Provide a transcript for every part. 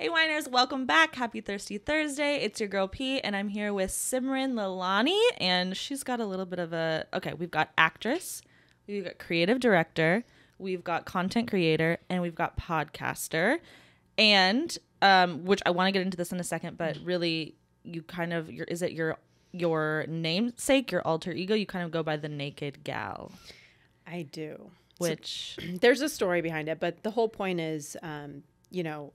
Hey Winers, welcome back. Happy Thirsty Thursday. It's your girl P, and I'm here with Simren Lalani, and she's got a little bit of a, we've got actress, we've got creative director, we've got content creator, and we've got podcaster, and, which I want to get into this in a second, but really you kind of, is it your namesake, your alter ego? You kind of go by the Naked Gal. I do. Which there's a story behind it, but the whole point is,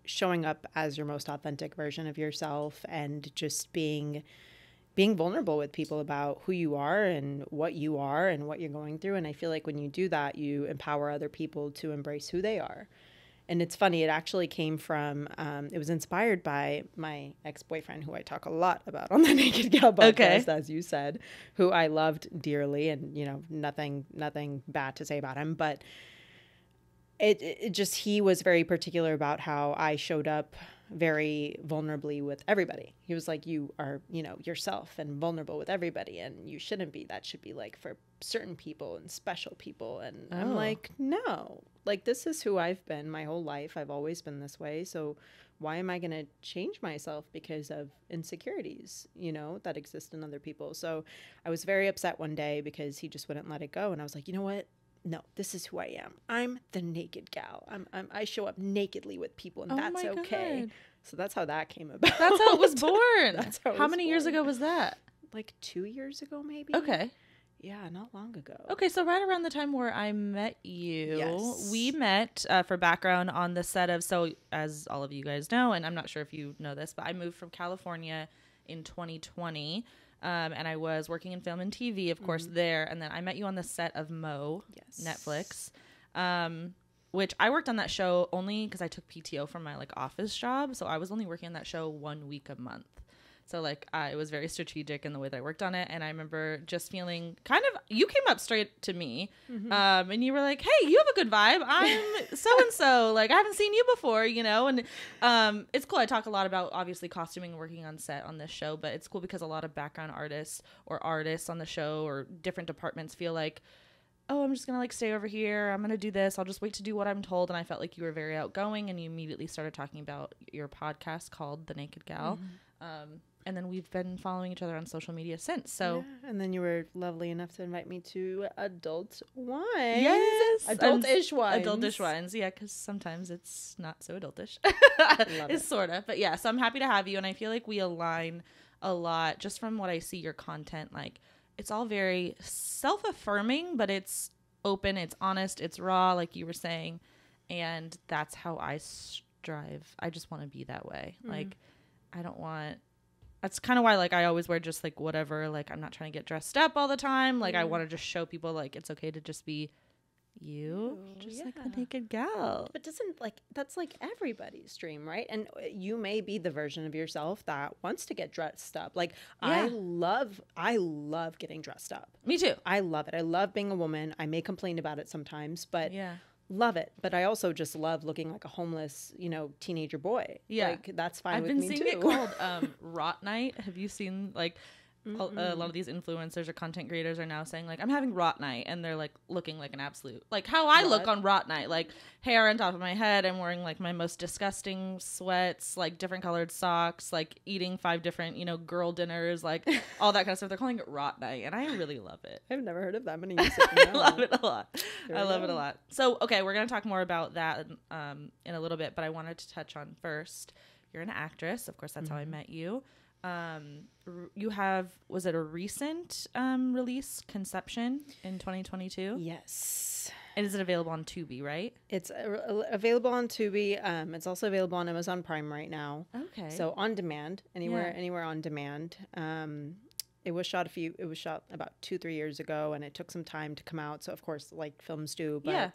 showing up as your most authentic version of yourself and just being vulnerable with people about who you are and what you're going through. And I feel like when you do that, you empower other people to embrace who they are. And it's funny, it actually came from, it was inspired by my ex-boyfriend, who I talk a lot about on the Naked Gal podcast, as you said, who I loved dearly, and, nothing bad to say about him. But it just, he was very particular about how I showed up very vulnerably with everybody. He was like, you are, yourself and vulnerable with everybody, and you shouldn't be. That should be like for certain people and special people. And I'm like, no, like, this is who I've been my whole life. I've always been this way. So why am I going to change myself because of insecurities, that exist in other people? So I was very upset one day because he just wouldn't let it go. And I was like, you know what? No, this is who I am. I'm the Naked Gal. I show up nakedly with people, and that's okay. God. So that's how that came about. That's how it was born. That's how many years ago was that? Like 2 years ago, maybe. Okay. Yeah, not long ago. Okay, so right around the time where I met you, yes. We met, for background, on the set of, so as all of you guys know, and I'm not sure if you know this, but I moved from California in 2020. And I was working in film and TV, of course, there. And then I met you on the set of Mo, Netflix, which I worked on that show only because I took PTO from my office job. So I was only working on that show 1 week a month. So it was very strategic in the way that I worked on it. And I remember just feeling you came up straight to me, and you were like, hey, you have a good vibe. I'm so-and-so. I haven't seen you before, and it's cool. I talk a lot about, obviously, costuming and working on set on this show, but it's cool because a lot of background artists or artists on the show or different departments feel like, oh, I'm just going to stay over here. I'm going to do this. I'll just wait to do what I'm told. And I felt like you were very outgoing, and you immediately started talking about your podcast called The Naked Gal. And then we've been following each other on social media since. So, yeah, and then you were lovely enough to invite me to Adult Wines. Yes, Adult-ish wines. Adult-ish wines, yeah, because sometimes it's not so adultish. It's sort of, but yeah. So I'm happy to have you, and I feel like we align a lot just from what I see your content. It's all very self-affirming, but it's open, it's honest, it's raw, like you were saying, and that's how I strive. I just want to be that way. I don't want. That's kind of why, I always wear just, whatever. I'm not trying to get dressed up all the time. I want to just show people, it's okay to just be you. Just like the Naked Gal. But that's, everybody's dream, right? And you may be the version of yourself that wants to get dressed up. I love getting dressed up. Me too. I love it. I love being a woman. I may complain about it sometimes, but... yeah. Love it, but I also just love looking like a homeless, teenager boy. Yeah, that's fine with me too. I've been seeing it called Rot Night. Have you seen a lot of these influencers or content creators are now saying I'm having Rot Night, and they're looking like an absolute how I look on Rot Night, hair on top of my head. I'm wearing my most disgusting sweats, different colored socks, eating 5 different girl dinners, all that kind of stuff. They're calling it Rot Night, and I really love it. I've never heard of that many. I love it a lot. I love it a lot. So okay, we're gonna talk more about that in a little bit, but I wanted to touch on first. You're an actress, of course. That's how I met you. You have, was it a recent release, Conception, in 2022? Yes. And is it available on Tubi, right? It's available on Tubi. It's also available on Amazon Prime right now. Okay. So on demand, anywhere on demand. It was shot about 2-3 years ago, and it took some time to come out. So of course, films do, but yeah.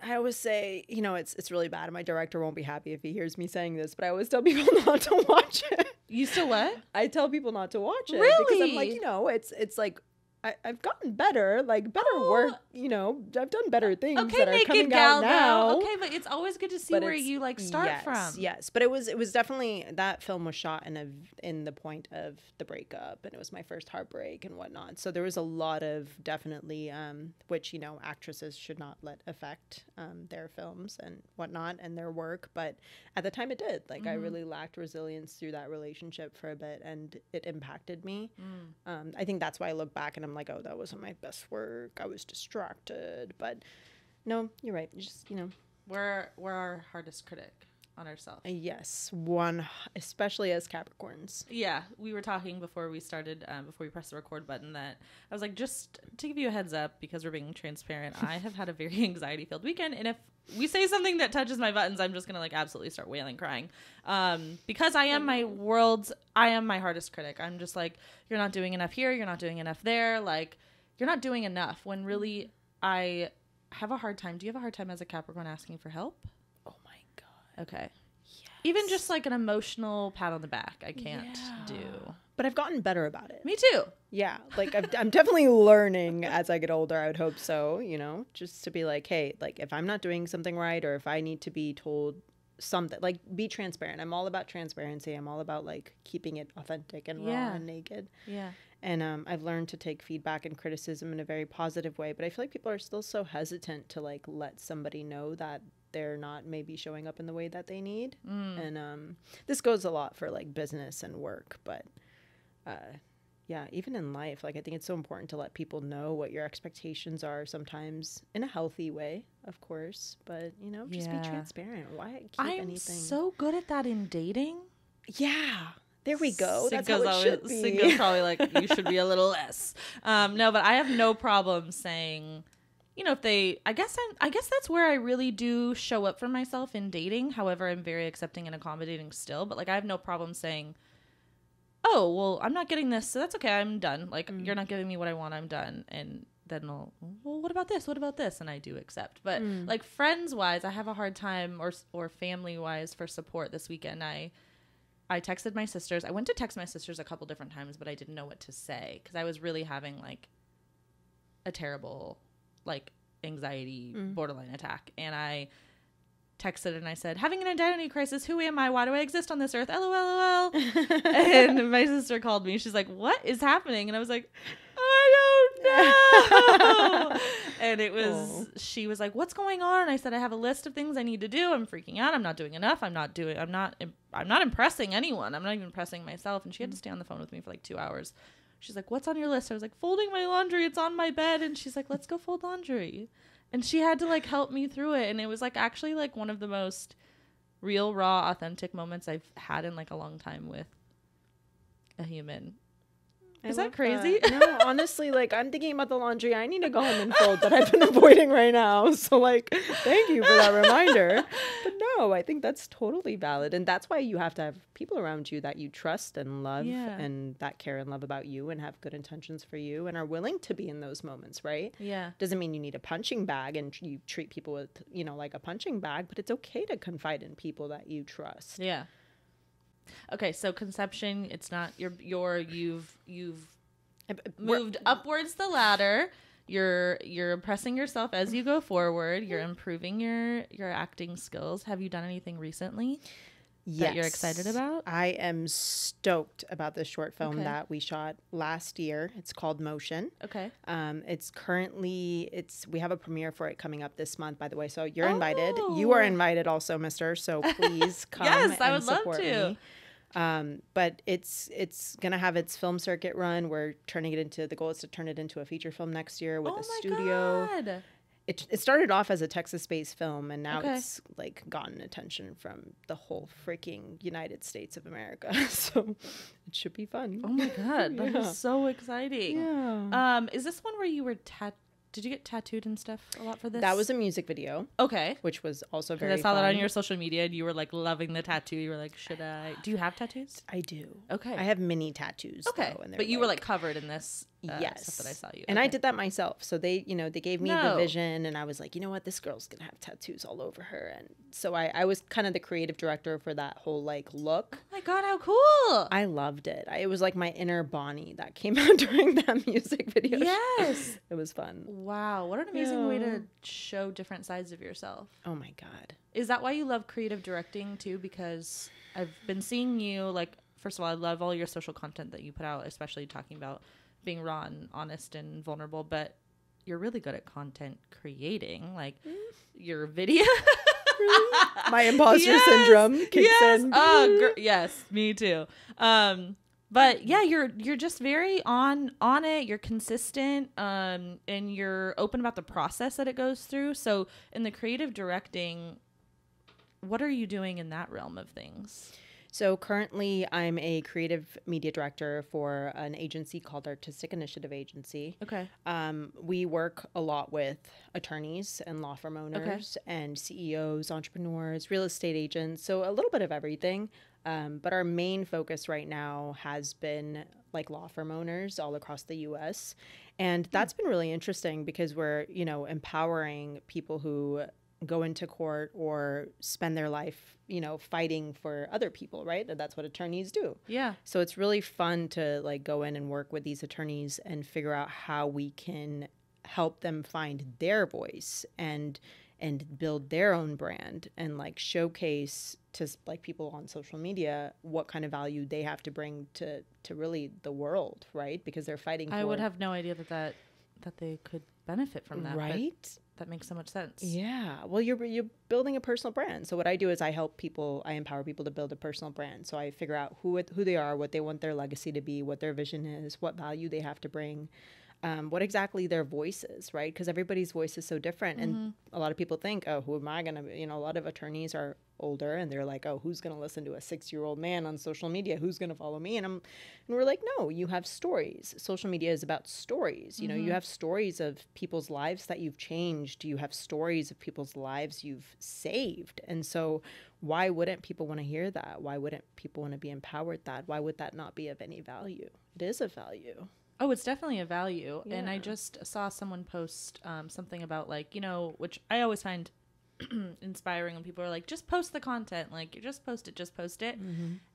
I always say, it's really bad. My director won't be happy if he hears me saying this, but I always tell people not to watch it. You still what? I tell people not to watch it. Really? Because I'm it's I've gotten better, like better work, you know, I've done better things Okay, that are naked coming gal out now. though. Okay, but it's always good to see where you like start from. Yes, but it was definitely, that film was shot in the point of the breakup, and it was my first heartbreak and whatnot. So there was a lot of definitely, which, you know, actresses should not let affect their films and whatnot and their work. But at the time it did. Like I really lacked resilience through that relationship for a bit, and it impacted me. I think that's why I look back and I'm like, oh, that wasn't my best work. I was distracted. But no, you're right. Just, you know. We're our hardest critic on ourselves. Yes, especially as Capricorns. Yeah, we were talking before we started, before we pressed the record button, that I was like, just to give you a heads up, because we're being transparent, I have had a very anxiety-filled weekend, and if we say something that touches my buttons, I'm just gonna like absolutely start wailing, crying, because I am my hardest critic. I'm just like, you're not doing enough here, you're not doing enough there, like you're not doing enough. When really, I have a hard time. Do you have a hard time as a Capricorn asking for help? Oh my God. Okay. Yes. Even just like an emotional pat on the back, I can't do. But I've gotten better about it. Me too. Yeah. Like I'm definitely learning as I get older. I would hope so, you know, just to be like, hey, like if I'm not doing something right, or if I need to be told something, like be transparent. I'm all about transparency. I'm all about like keeping it authentic and raw and naked. Yeah. And I've learned to take feedback and criticism in a very positive way. But I feel like people are still so hesitant to like let somebody know that they're not maybe showing up in the way that they need. And this goes a lot for like business and work. But yeah, even in life, like I think it's so important to let people know what your expectations are, sometimes in a healthy way, of course. But, you know, just be transparent. Why keep anything? I'm so good at that in dating. Yeah. There we go. That's how Cinco's it should be. Cinco's probably like, you should be a little less. No, but I have no problem saying, you know, if they, I guess that's where I really do show up for myself in dating. However, I'm very accepting and accommodating still. But like, I have no problem saying, oh, well, I'm not getting this, so that's okay. I'm done. Like, you're not giving me what I want. I'm done. And then I'll, well, what about this? What about this? And I do accept. But like friends wise, I have a hard time, or family wise, for support this weekend. I texted my sisters. I went to text my sisters a couple different times, but I didn't know what to say because I was really having like a terrible like anxiety borderline attack. And I texted and I said, having an identity crisis. Who am I? Why do I exist on this earth? LOL. And my sister called me. She's like, what is happening? And I was like, I don't know. And it was, she was like, what's going on? And I said, I have a list of things I need to do. I'm freaking out. I'm not doing enough. I'm not impressing anyone. I'm not even impressing myself. And she had to stay on the phone with me for like 2 hours. She's like, what's on your list? I was like, folding my laundry. It's on my bed. And she's like, let's go fold laundry. And she had to like help me through it. And it was like actually like one of the most real, raw, authentic moments I've had in like a long time with a human. Is that crazy? That. No, honestly, like I'm thinking about the laundry I need to go home and fold that I've been avoiding right now. So like, thank you for that reminder. But no, I think that's totally valid. And that's why you have to have people around you that you trust and love and that care and love about you and have good intentions for you and are willing to be in those moments, right? Yeah. Doesn't mean you need a punching bag and you treat people with, you know, like a punching bag, but it's okay to confide in people that you trust. Yeah. Okay, so conception, it's not you've moved upwards the ladder. You're impressing yourself as you go forward. You're improving your acting skills. Have you done anything recently that you're excited about? I am stoked about this short film that we shot last year. It's called Motion. Okay. We have a premiere for it coming up this month, by the way. So you're invited. You are invited also, mister. So please come. Yes, I would support love to. Me. But it's gonna have its film circuit run. We're turning it into, the goal is to turn it into a feature film next year with a studio. God. It started off as a Texas-based film, and now it's like gotten attention from the whole freaking United States of America. So it should be fun. Oh my God, that is so exciting. Yeah. Is this one where you were did you get tattooed and stuff a lot for this? That was a music video. Okay. Which was also very I saw fun. that on your social media and you were like loving the tattoo. You were like, do you have tattoos? I do. Okay. I have mini tattoos. Okay. Though, and but you were like covered in this. stuff that I saw you. And I did that myself. So they, they gave me the vision, and I was like, you know what, this girl's gonna have tattoos all over her. And so I was kind of the creative director for that whole like look. Oh my God, how cool! I loved it. It was like my inner Bonnie that came out during that music video. Yes, it was fun. Wow, what an amazing way to show different sides of yourself. Oh my God. Is that why you love creative directing too? Because I've been seeing you, like, first of all, I love all your social content that you put out, especially talking about being raw and honest and vulnerable, but you're really good at content creating, like your video. Really? My imposter syndrome kicks in. Oh, yes, me too. But yeah, you're just very on it. You're consistent, and you're open about the process that it goes through. So in the creative directing, what are you doing in that realm of things? So currently I'm a creative media director for an agency called Artistic Initiative Agency. Okay. We work a lot with attorneys and law firm owners and CEOs, entrepreneurs, real estate agents. So a little bit of everything. But our main focus right now has been like law firm owners all across the US. And that's been really interesting because we're, empowering people who go into court or spend their life, fighting for other people, right? And that's what attorneys do. Yeah. So it's really fun to like go in and work with these attorneys and figure out how we can help them find their voice and build their own brand and like showcase to like people on social media what kind of value they have to bring to really the world, right? Because they're fighting for... I would have no idea that they could benefit from that. Right? That makes so much sense. Yeah. Well, you're building a personal brand. So what I do is I empower people to build a personal brand. So I figure out who they are, what they want their legacy to be, what their vision is, what value they have to bring, what exactly their voice is, right? Because everybody's voice is so different. And a lot of people think, oh, who am I going to, a lot of attorneys are older and they're like, oh, who's going to listen to a 6-year-old man on social media? Who's going to follow me? And we're like, no, you have stories. Social media is about stories. You have stories of people's lives that you've changed. You have stories of people's lives you've saved. And so why wouldn't people want to hear that? Why wouldn't people want to be empowered that? Why would that not be of any value? It is a value. Oh, it's definitely a value. Yeah. And I just saw someone post something about like, which I always find inspiring when people are like, just post the content, like you just post it.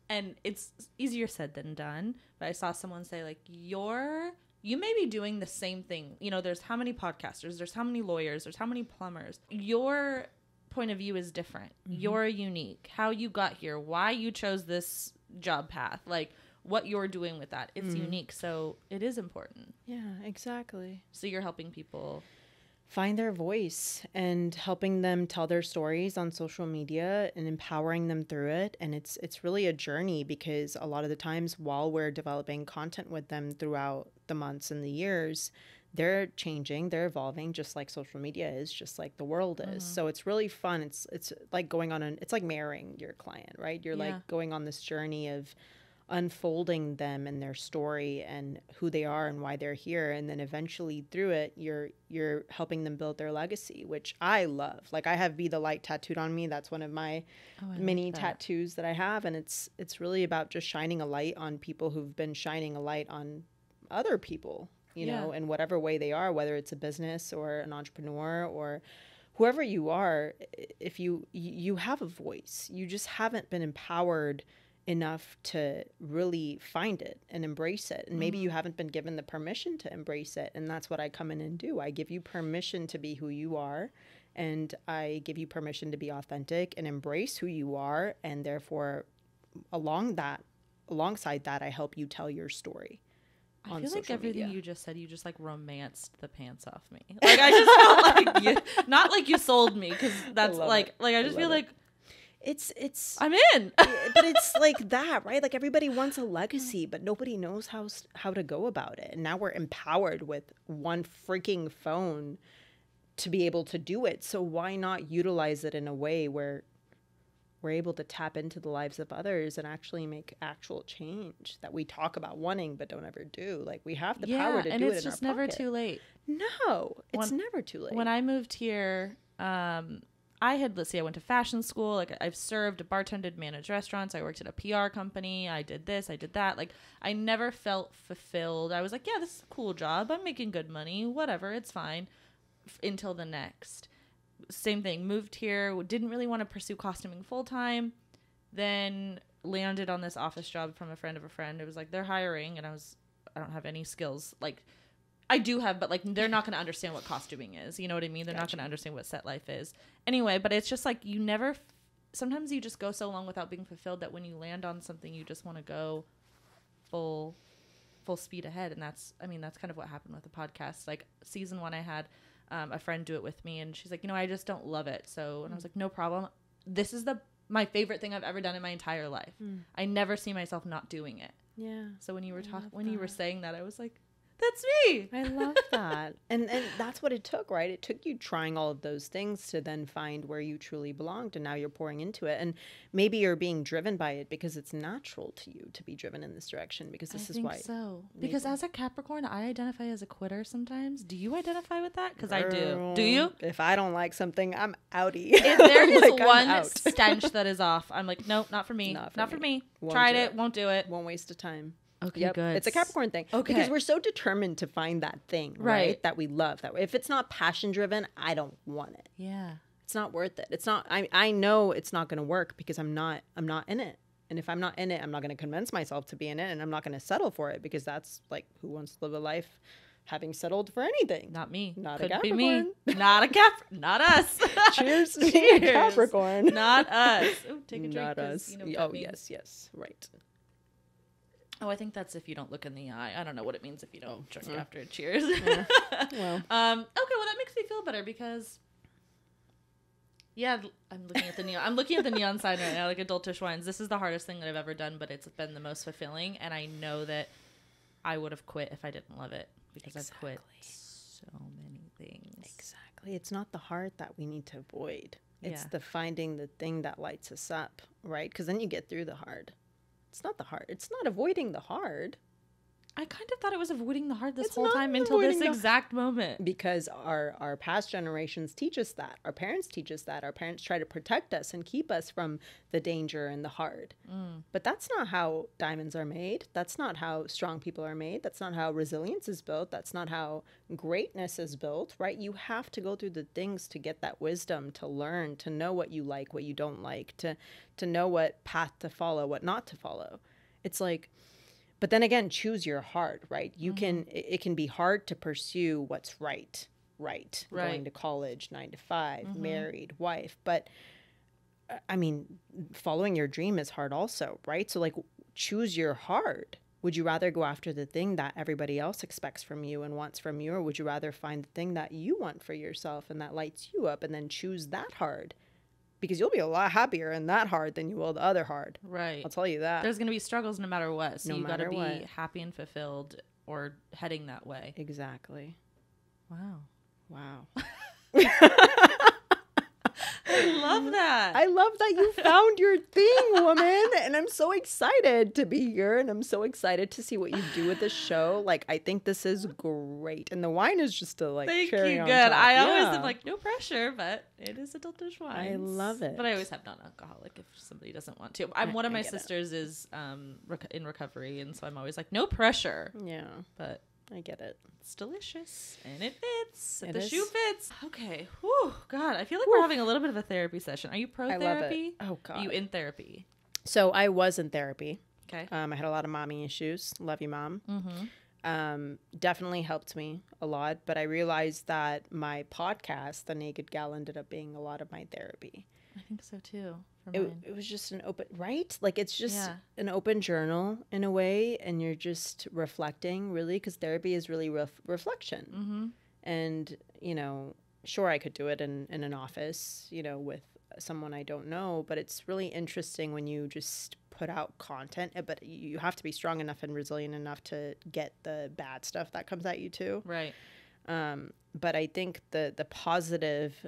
And it's easier said than done. But I saw someone say like, you may be doing the same thing. There's how many podcasters, there's how many lawyers, there's how many plumbers. Your point of view is different. You're unique. How you got here, why you chose this job path, like what you're doing with that. It's unique. So it is important. Yeah, exactly. So you're helping people find their voice and helping them tell their stories on social media and empowering them through it. And it's really a journey because a lot of the times while we're developing content with them throughout the months and the years, they're changing, they're evolving, just like social media is, just like the world is. So it's really fun. It's like going on it's like marrying your client, right? You're like going on this journey of unfolding them and their story and who they are and why they're here, and then eventually through it you're helping them build their legacy, which I love. Like I have Be the Light tattooed on me. That's one of my many tattoos that I have, and it's really about just shining a light on people who've been shining a light on other people, you know, in whatever way they are, whether it's a business or an entrepreneur or whoever you are. If you have a voice, you just haven't been empowered enough to really find it and embrace it. And maybe you haven't been given the permission to embrace it. And that's what I come in and do. I give you permission to be who you are, and I give you permission to be authentic and embrace who you are. And therefore, alongside that, I help you tell your story. I feel like everything you just said, you just like romanced the pants off me. Like I just felt like not like you sold me, because that's like I just feel like it's I'm in. But it's like that, right? Like everybody wants a legacy, but nobody knows how to go about it. And now we're empowered with one freaking phone to be able to do it. So why not utilize it in a way where we're able to tap into the lives of others and actually make actual change that we talk about wanting but don't ever do? Like we have the power to do it in our pocket. And it's just never too late. No, it's never too late. When I moved here, I had, let's see, I went to fashion school. Like I've served, bartended, managed restaurants. I worked at a PR company. I did this, I did that. Like I never felt fulfilled. I was like, yeah, this is a cool job. I'm making good money. Whatever. It's fine. Until the next. Same thing. Moved here. Didn't really want to pursue costuming full time. Then landed on this office job from a friend of a friend. It was like, they're hiring. And I don't have any skills. Like I do have, but like they're not going to understand what costuming is. You know what I mean? They're not going to understand what set life is. Anyway, but it's just like you never, sometimes you just go so long without being fulfilled that when you land on something, you just want to go full speed ahead. And that's kind of what happened with the podcast. Like season 1, I had a friend do it with me and she's like, I just don't love it. So, and I was like, no problem. This is my favorite thing I've ever done in my entire life. I never see myself not doing it. Yeah. So when you were you were saying that, I was like, that's me. I love that. And that's what it took, right? It took you trying all of those things to then find where you truly belonged. And now you're pouring into it. And maybe you're being driven by it because it's natural to you to be driven in this direction, because this is why. So. Because as a Capricorn, I identify as a quitter sometimes. Do you identify with that? Because I do. Do you? If I don't like something, I'm outie. If there is like, one stench that is off, I'm like, nope, not for me. Not for me. Tried it. Won't do it. Won't waste of time. Okay, good. It's a Capricorn thing. Okay. Because we're so determined to find that thing, right? That we love. That if it's not passion driven, I don't want it. Yeah. It's not worth it. It's not, I know it's not going to work because I'm not in it. And if I'm not in it, I'm not going to convince myself to be in it, and I'm not going to settle for it, because that's like, who wants to live a life having settled for anything? Not me. Not Could a Capricorn. Be me. Not a Not us. Cheers to being a Capricorn. Not us. Ooh, take a drink. Not us. You know what that means. Yes. Right. Oh, I think that's if you don't look in the eye. I don't know what it means if you don't drink after. Cheers. Yeah. Well. Okay, well that makes me feel better because, I'm looking at the neon. I'm looking at the neon sign right now, like adultish wines. This is the hardest thing that I've ever done, but it's been the most fulfilling, and I know that I would have quit if I didn't love it, because I've quit so many things. Exactly. It's not the hard that we need to avoid. It's the finding the thing that lights us up, right? Because then you get through the hard. It's not the hard. It's not avoiding the hard. I kind of thought it was avoiding the hard this whole time until this exact moment. Because our past generations teach us that. Our parents teach us that. Our parents try to protect us and keep us from the danger and the hard. But that's not how diamonds are made. That's not how strong people are made. That's not how resilience is built. That's not how greatness is built, right? You have to go through the things to get that wisdom, to learn, to know what you like, what you don't like, to know what path to follow, what not to follow. It's like, but then again, choose your heart, right? You can, it can be hard to pursue what's right. Going to college, 9 to 5, married, wife. But I mean, following your dream is hard also, right? So like, choose your heart. Would you rather go after the thing that everybody else expects from you and wants from you? Or would you rather find the thing that you want for yourself and that lights you up, and then choose that hard? Because you'll be a lot happier in that hard than you will the other hard. Right. I'll tell you that. There's going to be struggles no matter what. So you got to be happy and fulfilled, or heading that way. Exactly. Wow. I love that. I love that you found your thing, woman. And I'm so excited to be here. And I'm so excited to see what you do with this show. Like, I think this is great. And the wine is just a cherry on top. Good. I always am like, no pressure, but it is adultish wine. I love it. But I always have non-alcoholic if somebody doesn't want to. One of my sisters is in recovery. And so I'm always like, no pressure. Yeah. But I get it. It's delicious. And it fits. The shoe fits. Okay. Whew. God, I feel like we're having a little bit of a therapy session. Are you pro-therapy? Oh, God. Are you in therapy? So I was in therapy. Okay. I had a lot of mommy issues. Love you, Mom. Definitely helped me a lot. But I realized that my podcast, The Naked Gal, ended up being a lot of my therapy. I think so, too. It was just an open, right? Like, it's just an open journal in a way, and you're just reflecting, really, because therapy is really reflection. And, sure, I could do it in an office, with someone I don't know, but it's really interesting when you just put out content, but you have to be strong enough and resilient enough to get the bad stuff that comes at you, too. Right. But I think the positive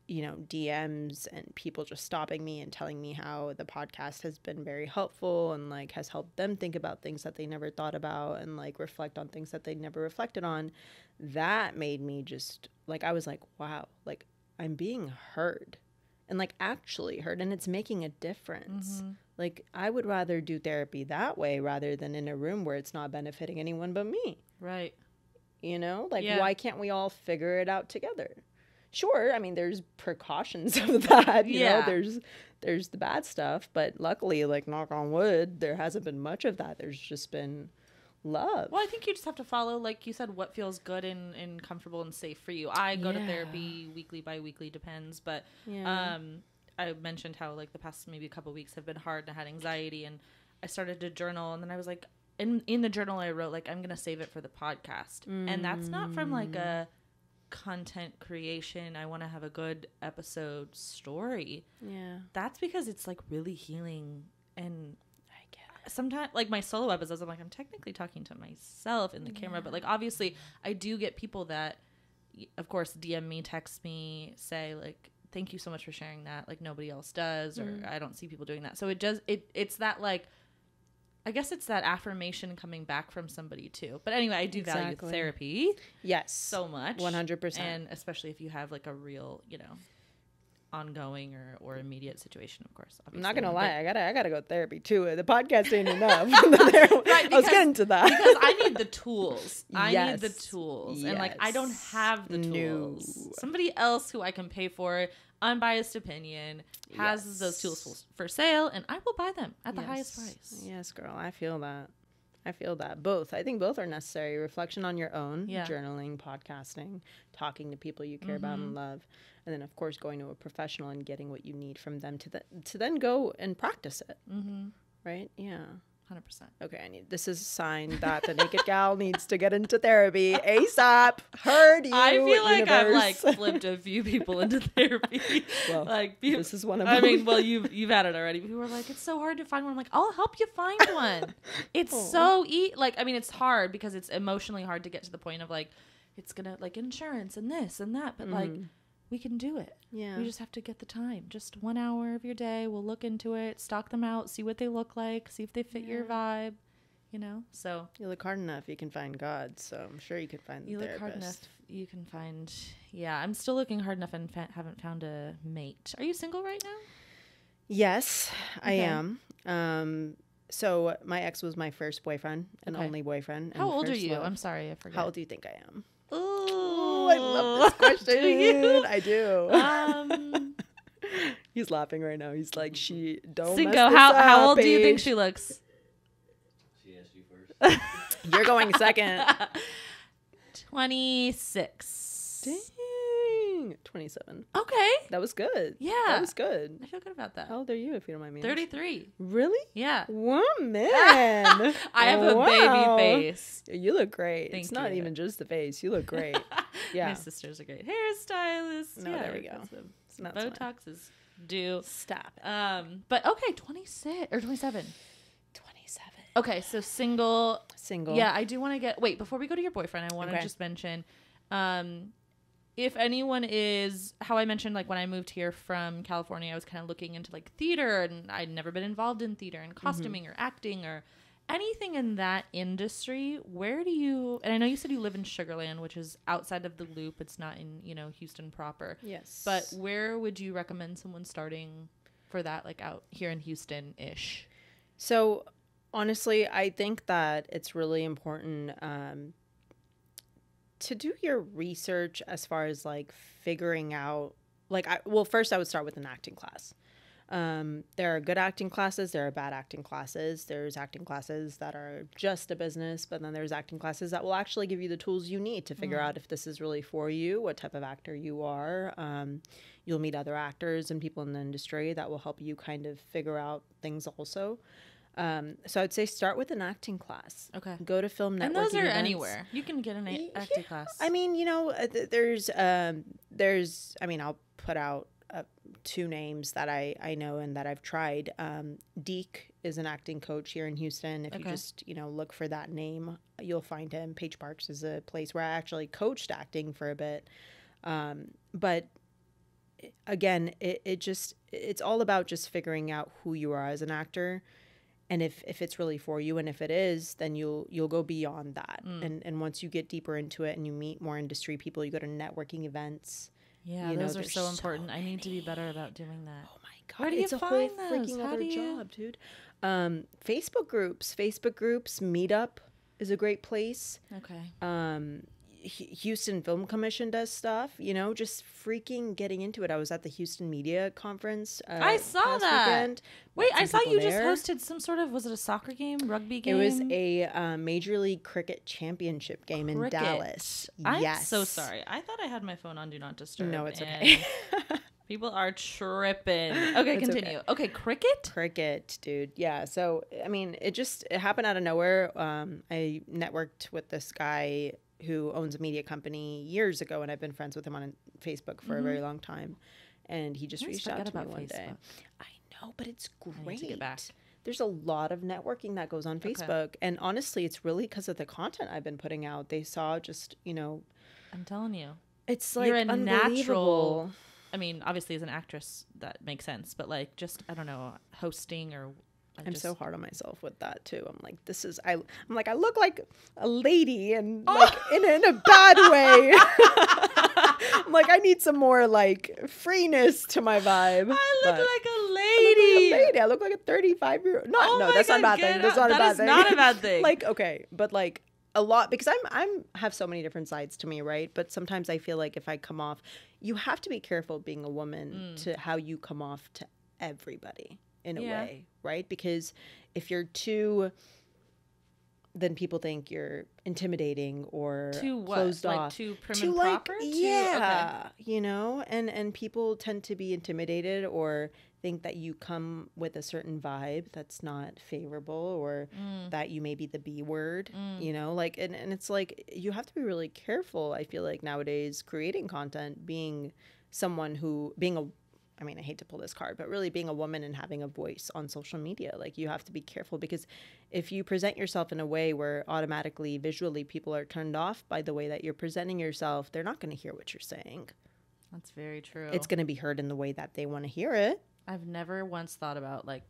DMs and people just stopping me and telling me how the podcast has been very helpful and like has helped them think about things that they never thought about and like reflect on things that they never reflected on. That made me just like, I was like, wow, like I'm being heard. and like actually hurt, and it's making a difference. Like I would rather do therapy that way rather than in a room where it's not benefiting anyone but me. Right. You know, like why can't we all figure it out together? Sure, I mean there's precautions of that, you know, there's the bad stuff, but luckily, like knock on wood, there hasn't been much of that. There's just been love. Well, I think you just have to follow, like you said, what feels good and comfortable and safe for you. I go to therapy weekly, bi-weekly, depends. But I mentioned how like the past maybe a couple of weeks have been hard, and I had anxiety, and I started to journal, and then I was like, in the journal I wrote like I'm gonna save it for the podcast, and that's not from like a content creation, I want to have a good episode story. Yeah, that's because it's like really healing. And sometimes like my solo episodes, I'm like, I'm technically talking to myself in the camera, but like obviously I do get people that of course DM me, text me, say like, thank you so much for sharing that, like nobody else does, or I don't see people doing that. So it's that like, I guess it's that affirmation coming back from somebody too. But anyway, I do value therapy. Yes. So much. 100%. And especially if you have like a real, you know, ongoing or immediate situation, of course. I'm not gonna lie, I gotta go to therapy too. The podcast ain't enough. Right, I was getting to that because I need the tools. I need the tools, and like I don't have the tools. Somebody else who I can pay for unbiased opinion has those tools for sale, and I will buy them at the highest price. Yes, girl, I feel that. Both. I think both are necessary. Reflection on your own, journaling, podcasting, talking to people you care about and love. And then, of course, going to a professional and getting what you need from them to then go and practice it. Right? Yeah. 100%. Okay, this is a sign that the naked gal needs to get into therapy ASAP. Heard you, I feel like universe. I've like flipped a few people into therapy. Well, like this is one of them. I mean, well, you've had it already. People were like, it's so hard to find one. I'm like, I'll help you find one. It's so like, I mean, it's hard because it's emotionally hard to get to the point of like, it's gonna like insurance and this and that, but like, we can do it. Yeah. We just have to get the time. Just 1 hour of your day. We'll look into it, stalk them out, see what they look like, see if they fit your vibe, you know? So you look hard enough, you can find God. So I'm sure you can find the therapist. You look hard enough, you can find, I'm still looking hard enough and haven't found a mate. Are you single right now? Yes, okay. I am. So my ex was my first boyfriend and only boyfriend. How old are you? I'm sorry, I forgot. How old do you think I am? Oh, I love this question. I do. He's laughing right now. He's like, she don't Cinco, mess this up, how old do you think she looks? She asked you first. You're going second. 26. Dang. 27. Okay. That was good. Yeah. That was good. I feel good about that. How old are you, if you don't mind me? 33. Really? Yeah. Woman. I have a baby face. You look great. Thank it's not you. even just the face. You look great. Yeah. My sisters are great hairstylists. No, there we go. Botox is due. Stop. But okay, 26 or 27. 27. Okay, so single. Yeah, I do want to get. Wait, before we go to your boyfriend, I want to just mention, if anyone is, how I mentioned, like when I moved here from California, I was kind of looking into like theater, and I'd never been involved in theater and costuming or acting or anything in that industry. Where do you, and I know you said you live in Sugar Land, which is outside of the loop. It's not in, Houston proper. Yes. But where would you recommend someone starting for that, like out here in Houston-ish? So honestly, I think that it's really important to do your research as far as like figuring out, like, first I would start with an acting class. There are good acting classes. There are bad acting classes. There's acting classes that are just a business, but then there's acting classes that will actually give you the tools you need to figure out if this is really for you, what type of actor you are. You'll meet other actors and people in the industry that will help you kind of figure out things also. So I'd say start with an acting class. Okay. Go to film networking. And those are events. Anywhere. You can get an acting class. I mean, there's, I'll put out 2 names that I know and that I've tried. Deke is an acting coach here in Houston. If you just, look for that name, you'll find him. Page Parks is a place where I actually coached acting for a bit. But again, it's all about just figuring out who you are as an actor. And if it's really for you, and if it is, then you'll go beyond that. And once you get deeper into it and you meet more industry people, you go to networking events Yeah, You know, those are there's so so important. I need to be many. better about doing that. Oh my God. Where do you it's a find whole those? freaking How other do you- job, dude. Facebook groups. Facebook groups. Meetup is a great place. Okay. Houston Film Commission does stuff, you know, just freaking getting into it. I was at the Houston Media Conference. I saw past that. Weekend. Wait, Met I some saw people you there. just hosted some sort of, was it a soccer game, rugby It game? was a Major League Cricket Championship game in Cricket. Dallas. I'm yes. so sorry. I thought I had my phone on Do Not Disturb. No, it's and okay. People are tripping. Okay, It's continue. Okay, cricket? Cricket, dude. Yeah. So, I mean, it happened out of nowhere. I networked with this guy who owns a media company years ago, and I've been friends with him on Facebook for a very long time. And he just I always reached out forget to me about one day. Facebook. I know, but it's great. I need to get back. There's a lot of networking that goes on Facebook. And honestly, it's really because of the content I've been putting out. They saw just, you know, I'm telling you. it's like You're a unbelievable. natural. I mean, obviously as an actress that makes sense, but like just, I don't know, hosting or I'm so hard on myself with that too. I'm like, I'm like, I look like a lady and like in a bad way. I'm like, I need some more like freeness to my vibe. I look But like a I lady. I look like a 35-year-old. Oh No, my that's not a God, bad thing. get That's out. not a That bad is thing. not a bad thing. Like, okay, but like a lot because I'm have so many different sides to me, right? But sometimes I feel like if I come off, you have to be careful being a woman to how you come off to everybody in a way, right? Because if you're too, then people think you're intimidating or Too what? closed Like off. too prim Too and like, proper? yeah, you know, and people tend to be intimidated or think that you come with a certain vibe that's not favorable or that you may be the B word, you know, like, and it's like, you have to be really careful. I feel like nowadays creating content, being someone who, I mean, I hate to pull this card, but really being a woman and having a voice on social media, like you have to be careful because if you present yourself in a way where automatically visually people are turned off by the way that you're presenting yourself, they're not going to hear what you're saying. That's very true. It's going to be heard in the way that they want to hear it. I've never once thought about like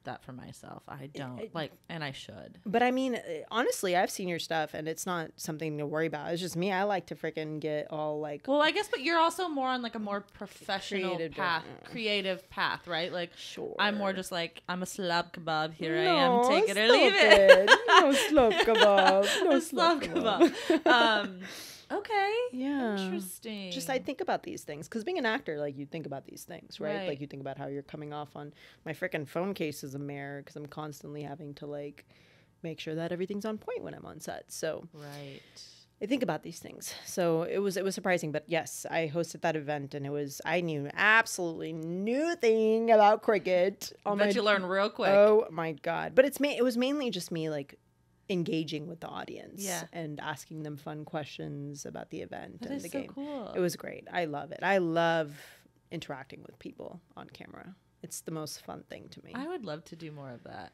that for myself. I don't like, and I should. But I mean, honestly, I've seen your stuff and it's not something to worry about. It's just me. I like to freaking get all like, Well, I guess, but you're also more on like a more professional Creative creative path, right? Like, sure. I'm more just like, I'm a slab kebab. Here I No, am. Take it or stop leave it. No slop kebab. No A slab kebab. Okay. Yeah. Interesting. Just I think about these things because being an actor, like you think about these things, right? Like you think about how you're coming off on my freaking phone case is a mirror because I'm constantly having to like make sure that everything's on point when I'm on set. So Right. I think about these things. So it was surprising, but yes, I hosted that event and I knew absolutely nothing about cricket. Bet you learn real quick. Oh my God! But it was mainly just me like engaging with the audience and asking them fun questions about the event That and is the so game. cool. It was great. I love it. I love interacting with people on camera. It's the most fun thing to me. I would love to do more of that.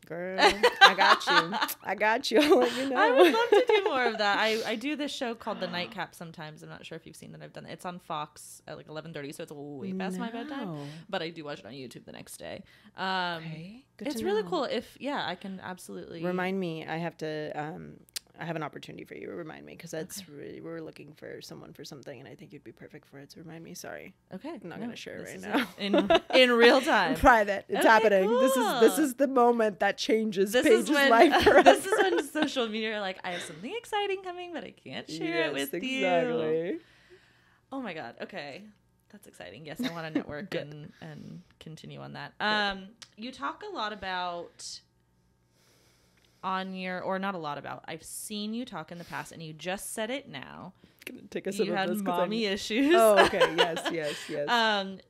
Girl, I got you. I got you. I'll let you know. I would love to do more of that. I do this show called The Nightcap sometimes. I'm not sure if you've seen that. I've done it. It's on Fox at like 11:30, so it's way past my bedtime. But I do watch it on YouTube the next day. Okay, good it's to really know. cool. If I can absolutely Remind me. I have to. I have an opportunity for you. Remind me because that's really we're looking for someone for something, and I think you'd be perfect for it. So remind me. Sorry. Okay, I'm not gonna share it this right is now. in real time. Private. It's Okay, happening. cool. This is the moment that changes This Paige's is when life forever. this is when social media are like, I have something exciting coming, but I can't share it with you. exactly. Oh my God. Okay. That's exciting. Yes, I want to network and continue on that. You talk a lot about not a lot about. I've seen you talk in the past, and you just said it now. Gonna take a sip You of had this 'cause mommy issues. Oh, okay. Yes.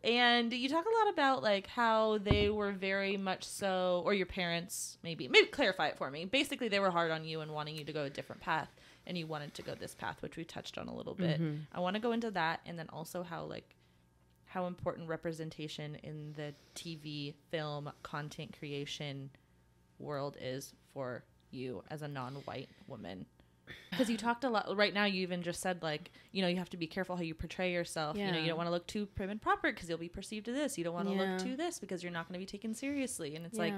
And you talk a lot about like how they were very much so, or your parents maybe clarify it for me. Basically, they were hard on you and wanting you to go a different path, and you wanted to go this path, which we touched on a little bit. I want to go into that, and then also how important representation in the TV, film, content creation world is for you as a non-white woman. Because you talked a lot right now. You even just said like, you have to be careful how you portray yourself. You don't want to look too prim and proper because you'll be perceived to this. You don't want to look too this because you're not going to be taken seriously. And it's like,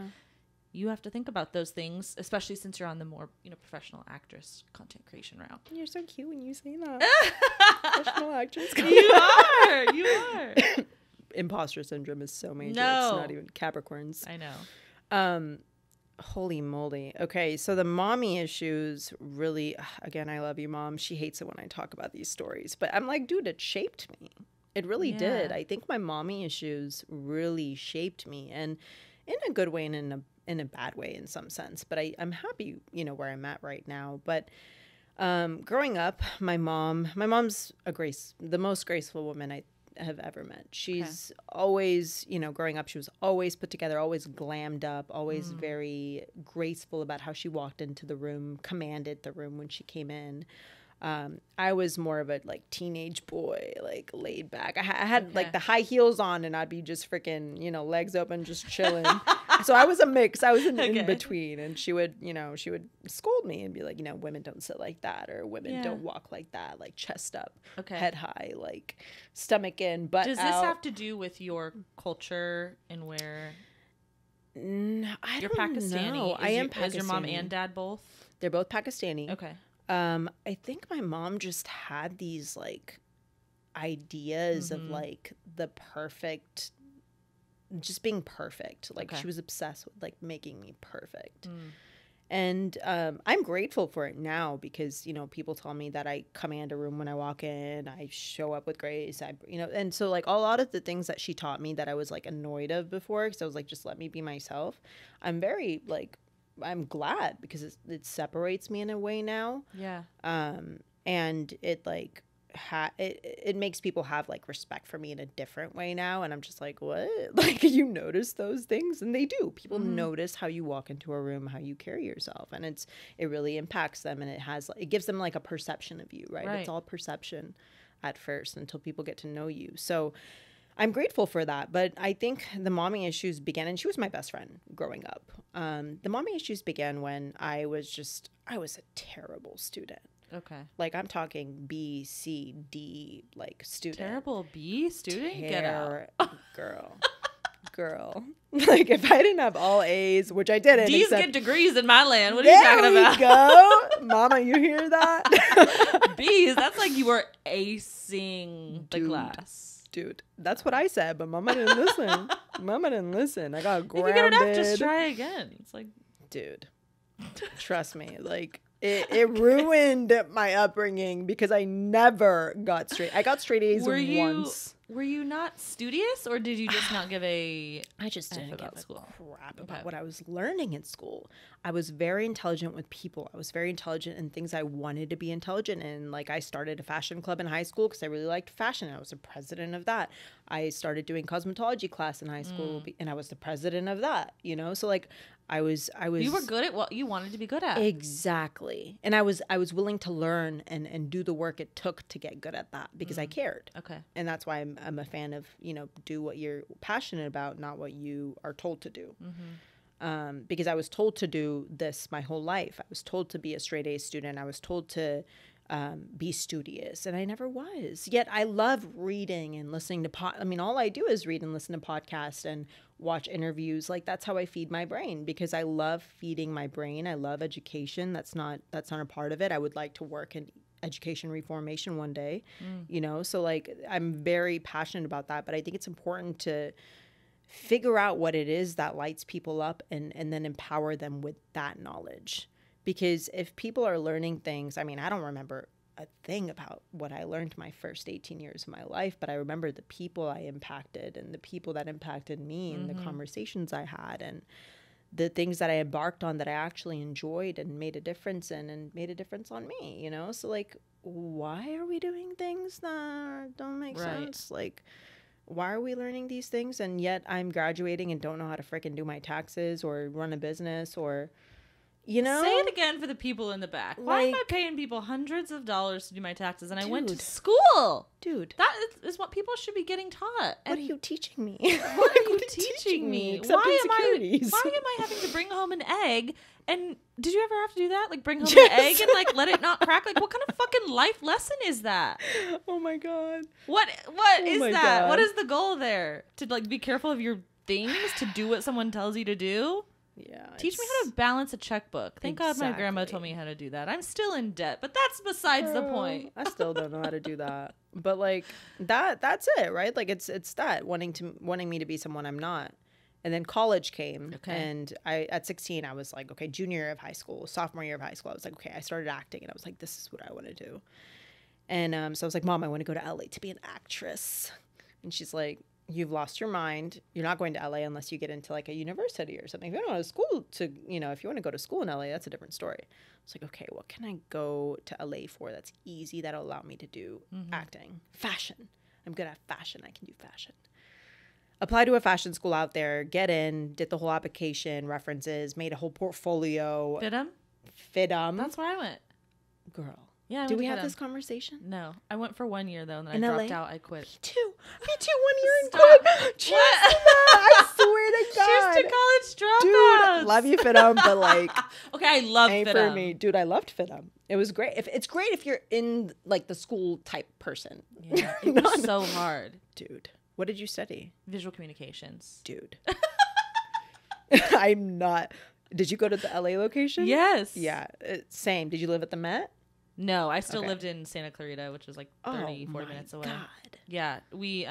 you have to think about those things, especially since you're on the more, professional actress content creation route. You're so cute when you say that. Professional actress. You are. Imposter syndrome is so major. No. It's not even Capricorns. I know. Holy moly. Okay, so the mommy issues really, again, I love you, Mom. She hates it when I talk about these stories. But I'm like, dude, it shaped me. It really did. I think my mommy issues really shaped me. And in a good way and in a bad way in some sense. But I'm happy, where I'm at right now. But growing up, my mom's the most graceful woman I have ever met. She's always, growing up, she was always put together, always glammed up, always very graceful about how she walked into the room, commanded the room when she came in. I was more of a teenage boy, laid back. I had the high heels on and I'd be just freaking, legs open, just chilling. So I was a mix. I was in between, and she would scold me and be like, women don't sit like that, or women don't walk like that, chest up, head high, stomach in, butt out. Does this have to do with your culture and where you're Pakistani? Know. I am Pakistani. Is your mom and dad both? They're both Pakistani. Okay. I think my mom just had these ideas of the perfect, just being perfect. She was obsessed with making me perfect. And I'm grateful for it now because, people tell me that I command a room when I walk in, I show up with grace, and so a lot of the things that she taught me that I was annoyed of before, because I was just let me be myself. I'm very I'm glad because it separates me in a way now. Yeah. And it it makes people have respect for me in a different way now. And I'm just what? You notice those things? And they do. People notice how you walk into a room, how you carry yourself. And it really impacts them. And it gives them a perception of you, right? It's all perception at first until people get to know you. So I'm grateful for that. But I think the mommy issues began, and she was my best friend growing up. The mommy issues began when I was a terrible student. Okay. I'm talking B, C, D, student. Terrible B student? Get out. Girl. If I didn't have all A's, which I didn't. D's get degrees in my land. What are you talking about? There we go. Mama, you hear that? B's, that's you were acing the class. Dude, that's what I said, but Mama didn't listen. I got grounded. If you get an F, just try again. It's dude, trust me. It ruined my upbringing because I never got straight. I got straight A's once. Were you not studious, or did you just not give a? I just didn't give a crap about what I was learning in school. I was very intelligent with people. I was very intelligent in things I wanted to be intelligent in. I started a fashion club in high school because I really liked fashion. I was the president of that. I started doing cosmetology class in high school, and I was the president of that. So I was. You were good at what you wanted to be good at. Exactly, and I was willing to learn and do the work it took to get good at that because I cared. Okay, and that's why I'm a fan of do what you're passionate about, not what you are told to do. Because I was told to do this my whole life. I was told to be a straight A student. I was told to be studious, and I never was. Yet I love reading and listening to all I do is read and listen to podcasts and watch interviews. That's how I feed my brain, because I love feeding my brain. I love education. That's not a part of it. I would like to work in education reformation one day, so I'm very passionate about that. But I think it's important to figure out what it is that lights people up and then empower them with that knowledge. Because if people are learning things, I don't remember a thing about what I learned my first 18 years of my life, but I remember the people I impacted and the people that impacted me and the conversations I had and the things that I embarked on that I actually enjoyed and made a difference in and made a difference on me, So why are we doing things that don't make sense? Why are we learning these things? And yet I'm graduating and don't know how to freaking do my taxes or run a business or, Say it again for the people in the back. Why am I paying people hundreds of dollars to do my taxes? And I went to school. Dude. That is what people should be getting taught. And what are you teaching me? What are you teaching me? Why am I having to bring home an egg? And did you ever have to do that? Bring home an egg and let it not crack? What kind of fucking life lesson is that? Oh my God. What is that? God. What is the goal there? To be careful of your things? To do what someone tells you to do? Yeah. Teach me how to balance a checkbook. Thank God my grandma told me how to do that. I'm still in debt, but that's besides the point. I still don't know how to do that. But like that's it, right? Like it's that wanting me to be someone I'm not. And then college came, and at 16 I was like, okay, junior year of high school, sophomore year of high school, I was like, okay, I started acting, and I was like, this is what I want to do. And so I was like, Mom, I want to go to LA to be an actress. And she's like, you've lost your mind. You're not going to LA unless you get into like a university or something. If you don't go to school if you want to go to school in LA, that's a different story. It's like, okay, what can I go to LA for that's easy, that'll allow me to do acting? Fashion. I'm good at fashion. I can do fashion. Apply to a fashion school out there, get in, did the whole application, references, made a whole portfolio. FIDM. That's where I went. Girl. Yeah. Did we have this conversation? No. I went for 1 year though, and then I dropped out. I quit. Me too. 1 year and quit. Cheers to that. I swear to God. Cheers to college dropouts. Dude, love you, FIDM, but like. Okay, I love ain't FIDM. for me. Dude, I loved FIDM. It was great. It's great if you're in like the school type person. Yeah, it was so hard. Dude. What did you study? Visual communications. Dude. I'm not. Did you go to the LA location? Yes. Yeah. Same. Did you live at the Met? No, I still lived in Santa Clarita, which was like 40 minutes away. God. Yeah. We,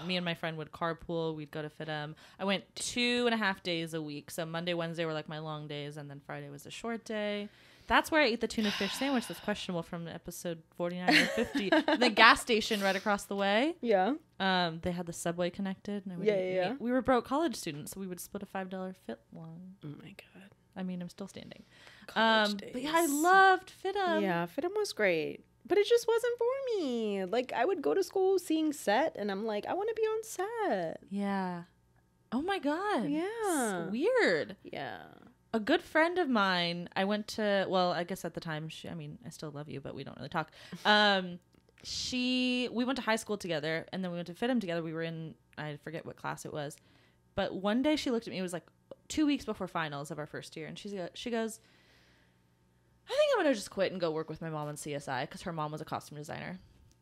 me and my friend would carpool. We'd go to FIDM. I went 2.5 days a week. So Monday, Wednesday were like my long days. And then Friday was a short day. That's where I ate the tuna fish sandwich that's questionable from episode 49 or 50. The gas station right across the way. Yeah. They had the subway connected. And we were broke college students, so we would split a $5 fit one. Oh my God. I mean, I'm still standing. College But yeah, I loved FIDM. Yeah, FIDM was great. But it just wasn't for me. Like, I would go to school seeing set, and I'm like, I want to be on set. Yeah. Oh my God. Yeah. It's weird. Yeah. A good friend of mine, I went to, well, I guess at the time, I still love you, but we don't really talk. We went to high school together, and then we went to FIDM together. We were in, I forget what class it was. But one day she looked at me, it was like 2 weeks before finals of our first year, and she goes, I think I'm going to just quit and go work with my mom on CSI, because her mom was a costume designer.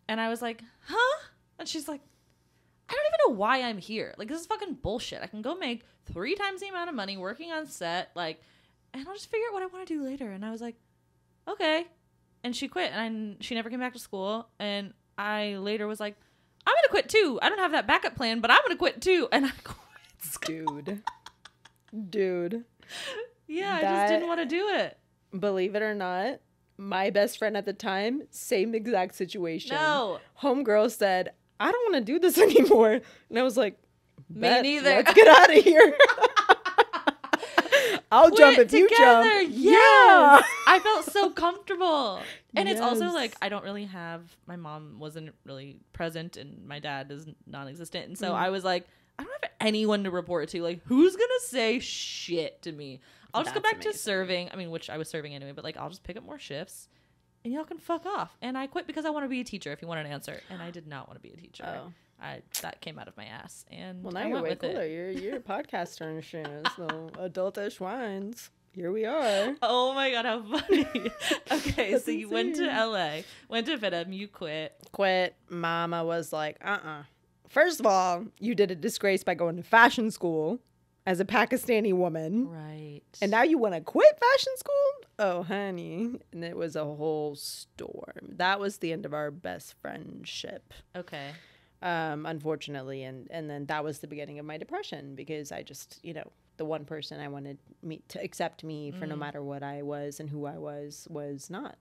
And I was like, huh? And she's like, I don't even know why I'm here. Like, this is fucking bullshit. I can go make 3 times the amount of money working on set, like, and I'll just figure out what I want to do later. And I was like, okay. And she quit, and she never came back to school. And I later was like, I'm going to quit too. I don't have that backup plan, but I'm going to quit too. And I quit school. Dude. Yeah, I just didn't want to do it. Believe it or not, my best friend at the time, same exact situation. No. Homegirl said, I don't want to do this anymore. And I was like, me neither. Let's get out of here. I'll jump if you jump. Yes. Yeah. I felt so comfortable. And it's also Yes. like, I don't really have, my mom wasn't really present and my dad is non-existent. And so I was like, I don't have anyone to report to. Like, who's going to say shit to me? I'll just go back to serving. I mean, which I was serving anyway, but like, I'll just pick up more shifts and y'all can fuck off. And I quit because I want to be a teacher, if you want an answer. And I did not want to be a teacher. Oh. That came out of my ass. And Well, now I you're went way with cooler. it. You're a podcaster and shit. So adultish wines. Here we are. Oh my God, how funny. Okay, That's so you went to LA, went to FIDM, you quit. Quit. Mama was like, First of all, you did a disgrace by going to fashion school as a Pakistani woman. Right. And now you want to quit fashion school? Oh, honey. And it was a whole storm. That was the end of our best friendship. Okay. Unfortunately. And then that was the beginning of my depression because I just, the one person I wanted me to accept me for no matter what I was and who I was not.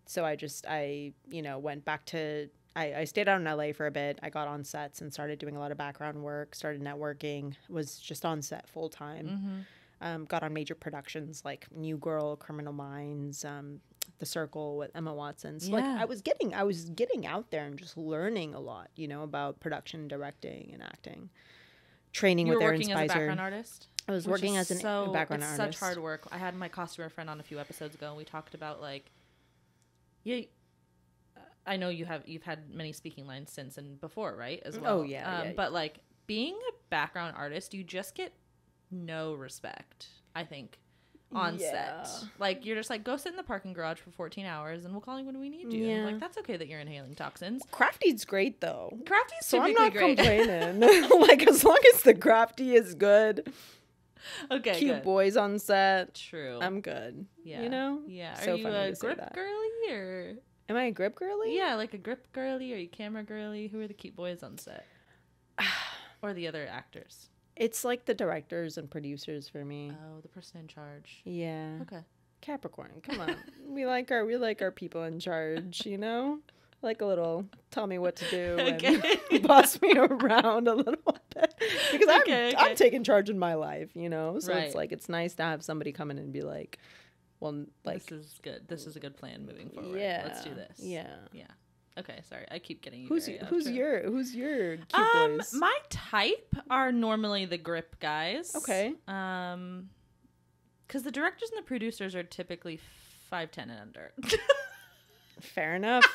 So I went back to, I stayed out in LA for a bit. I got on sets and started doing a lot of background work, started networking, was just on set full time. Got on major productions like New Girl, Criminal Minds, The Circle with Emma Watson. So like I was getting out there and just learning a lot, about production, directing, and acting. Training with Aaron Spicer. You were working as a background artist? I was working as a background artist. It's such hard work. I had my costumer friend on a few episodes ago, and we talked about I know you've had many speaking lines since and before, right? As well. Oh yeah. But like being a background artist, you just get no respect, I think, on set. Like you're just like, go sit in the parking garage for 14 hours and we'll call you when we need you. Yeah. Like that's okay that you're inhaling toxins. Crafty's great though. Crafty's so typically I'm not great. complaining. Like as long as the crafty is good, Okay, cute good. boys on set. True. I'm good. Yeah. You know? Yeah. Are So you funny a to say grip that. girly or? Am I a grip girly? Yeah, like a grip girly. Are you camera girly? Who are the cute boys on set? Or the other actors? It's like the directors and producers for me. Oh, the person in charge. Yeah. Okay. Capricorn, come on. we like our people in charge, you know? Like a little tell me what to do and boss me around a little bit. Because I'm taking charge in my life, you know? So it's like it's nice to have somebody come in and be like, well, like this is good. This is a good plan moving forward. Yeah. Let's do this. Yeah. Yeah. Okay, sorry. I keep getting you. Who's your cute boys? My type are normally the grip guys. Okay. Because the directors and the producers are typically 5'10" and under. Fair enough.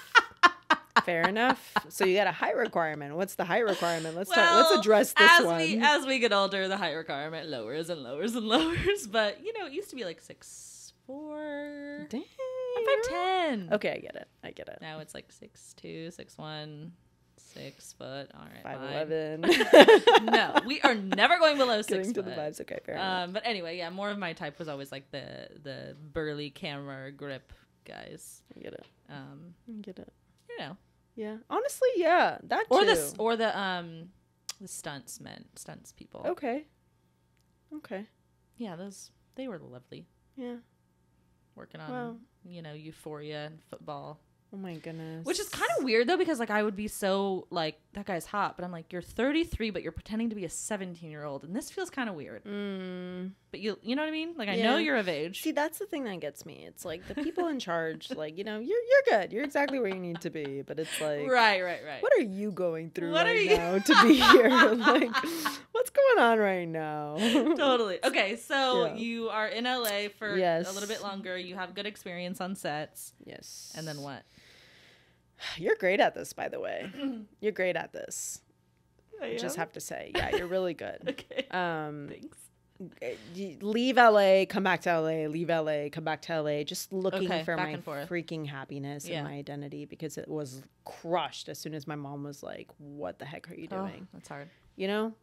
Fair enough. So you got a height requirement. What's the height requirement? Let's address this one. As we get older, the height requirement lowers and lowers and lowers. But it used to be like 6'4". Dang. I'm 5'10". Okay, I get it. Now it's like 6'2", 6'1", 6 foot. All right, 5'11". No, we are never going below 6 Getting foot. to the vibes. Okay, fair enough. But anyway, yeah, more of my type was always like the burly camera grip guys. I get it. I get it. Yeah. Honestly, yeah. That or too. the stunts people. Okay. Yeah, they were lovely. Yeah. Working on Euphoria and football. Oh my goodness. Which is kind of weird though, because like I would be so like, that guy's hot, but I'm like, you're 33, but you're pretending to be a 17-year-old, and this feels kind of weird. But you know what I mean? Like I know you're of age. See, that's the thing that gets me. It's like the people in charge, like you're good. You're exactly where you need to be. But it's like right. What are you going through now to be here? Like, what's going on right now? Totally. Okay, so you are in LA for a little bit longer. You have good experience on sets. Yes. And then what? You're great at this, by the way. You're great at this. I just have to say, yeah, you're really good. Okay. Thanks. Leave LA, come back to LA, leave LA, come back to LA, just looking for my freaking happiness and my identity, because it was crushed as soon as my mom was like, what the heck are you doing? That's hard. You know?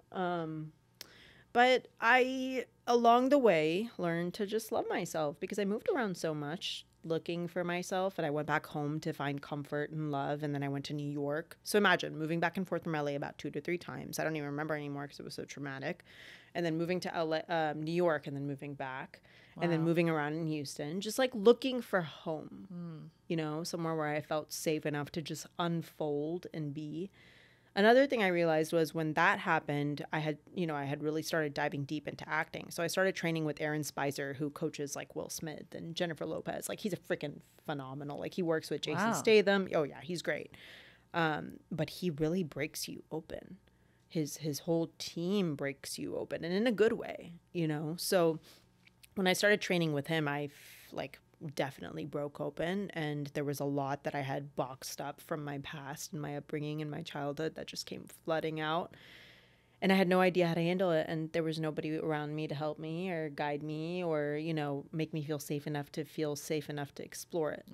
But I, along the way, learned to just love myself, because I moved around so much looking for myself, and I went back home to find comfort and love, and then I went to New York. So imagine moving back and forth from LA about 2 to 3 times. I don't even remember anymore because it was so traumatic. And then moving to New York, and then moving back. Wow. And then moving around in Houston, just like looking for home, somewhere where I felt safe enough to just unfold and be. Another thing I realized was when that happened, I had really started diving deep into acting. So I started training with Aaron Spicer, who coaches like Will Smith and Jennifer Lopez. Like, he's a freaking phenomenal. Like, he works with Jason Statham. Oh yeah, he's great. But he really breaks you open. His whole team breaks you open, and in a good way, So when I started training with him, I definitely broke open, and there was a lot that I had boxed up from my past and my upbringing and my childhood that just came flooding out, and I had no idea how to handle it, and there was nobody around me to help me or guide me or make me feel safe enough to explore it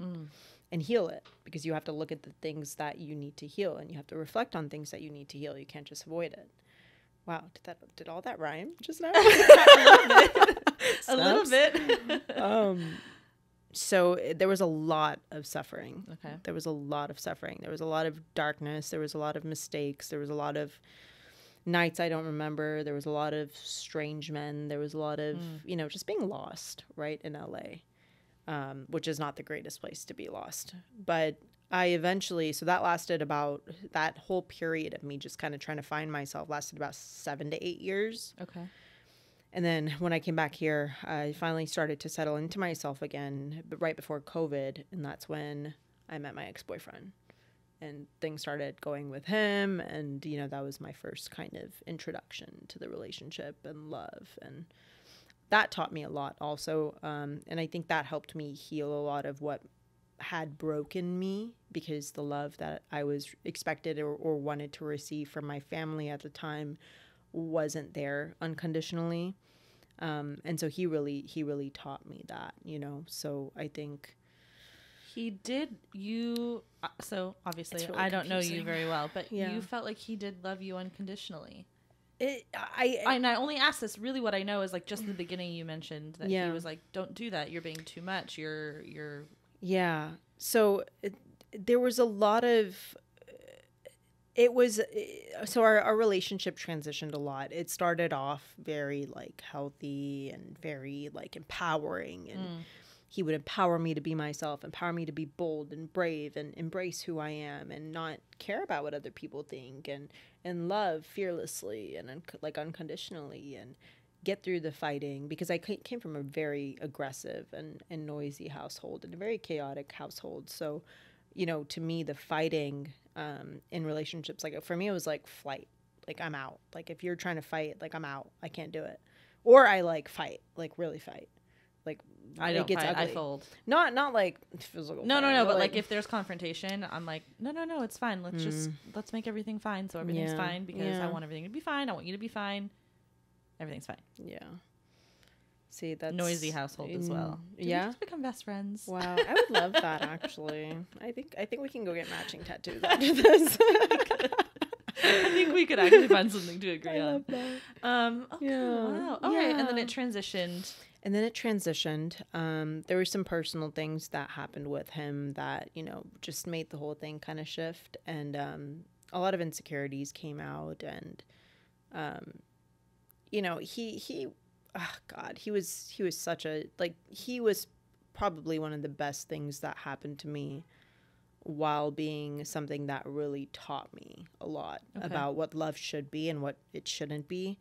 and heal it, because you have to look at the things that you need to heal, and you have to reflect on things that you need to heal. You can't just avoid it. Wow, did all that rhyme just now? A little bit. So there was a lot of suffering. Okay. There was a lot of suffering. There was a lot of darkness. There was a lot of mistakes. There was a lot of nights I don't remember. There was a lot of strange men. There was a lot of, just being lost, right, in LA, which is not the greatest place to be lost. But I eventually, so that whole period of me just kind of trying to find myself lasted about 7 to 8 years. Okay. And then when I came back here, I finally started to settle into myself again, but right before COVID. And that's when I met my ex-boyfriend, and things started going with him. And, that was my first kind of introduction to the relationship and love. And that taught me a lot also. And I think that helped me heal a lot of what had broken me, because the love that I was expected or wanted to receive from my family at the time wasn't there unconditionally. And so he really taught me that, So I think he did you. So obviously, really I don't know confusing. you very well, but Yeah. you felt like he did love you unconditionally. And I only asked this, really what I know is like just in the beginning you mentioned that he was like, don't do that, you're being too much, you're Yeah. So there was a lot of, it was, so our relationship transitioned a lot. It started off very like healthy and very like empowering, and he would empower me to be myself, empower me to be bold and brave and embrace who I am and not care about what other people think, and love fearlessly and like unconditionally, and get through the fighting, because I came from a very aggressive and noisy household and a very chaotic household. So, you know, to me, the fighting in relationships, like for me, it was like flight. Like I'm out. Like if you're trying to fight, like I'm out. I can't do it. Or I like fight, like really fight. Like I don't fight, ugly. I fold. Not like physical. No, but like if there's confrontation, I'm like, no, it's fine. Let's make everything fine, so everything's fine, because I want everything to be fine. I want you to be fine. Everything's fine. Yeah. See, that's noisy household as well. Did we just become best friends? Wow, I would love that actually. I think we can go get matching tattoos after this. I think we could actually find something to agree on. Love that. Wow. Okay, and then it transitioned. There were some personal things that happened with him that, you know, just made the whole thing kind of shift, and a lot of insecurities came out, and you know, he was such a, like, he was probably one of the best things that happened to me, while being something that really taught me a lot about what love should be and what it shouldn't be.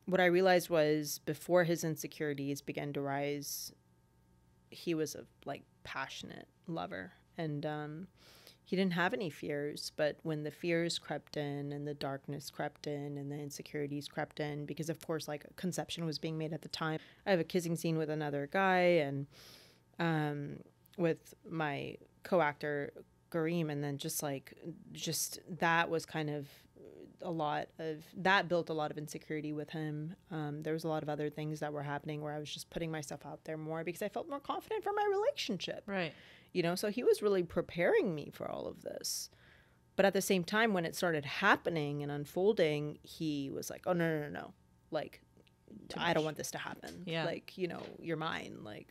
What I realized was, before his insecurities began to rise, he was a like passionate lover, and he didn't have any fears. But when the fears crept in and the darkness crept in and the insecurities crept in, because of course, like, conception was being made at the time. I have a kissing scene with another guy, and with my co-actor Kareem, and then just that was kind of a lot of that built a lot of insecurity with him. There was a lot of other things that were happening where I was just putting myself out there more because I felt more confident for my relationship. Right. You know, so he was really preparing me for all of this. But at the same time, when it started happening and unfolding, he was like, oh, no. Like, I don't want this to happen. Yeah. Like, you know, you're mine. Like,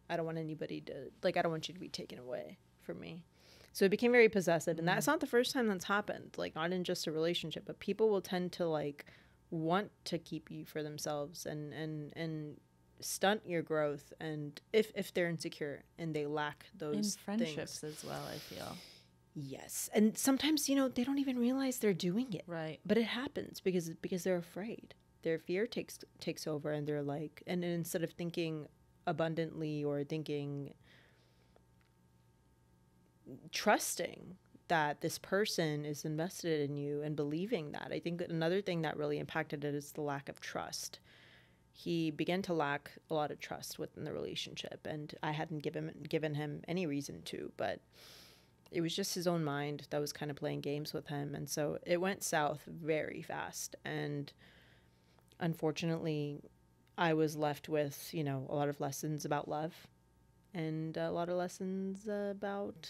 I don't want anybody to, like, I don't want you to be taken away from me. So it became very possessive. And that's not the first time that's happened. Like, not in just a relationship, but people will tend to, like, want to keep you for themselves and stunt your growth. And if they're insecure and they lack those in friendships things as well, I feel. Yes. And sometimes, you know, they don't even realize they're doing it. Right. But it happens because they're afraid. Their fear takes over, and they're like, and instead of thinking abundantly or thinking, trusting that this person is invested in you and believing that. I think that another thing that really impacted it is the lack of trust. He began to lack a lot of trust within the relationship, and I hadn't given him any reason to, but it was just his own mind that was kind of playing games with him. And so it went south very fast. And unfortunately, I was left with, you know, a lot of lessons about love and a lot of lessons about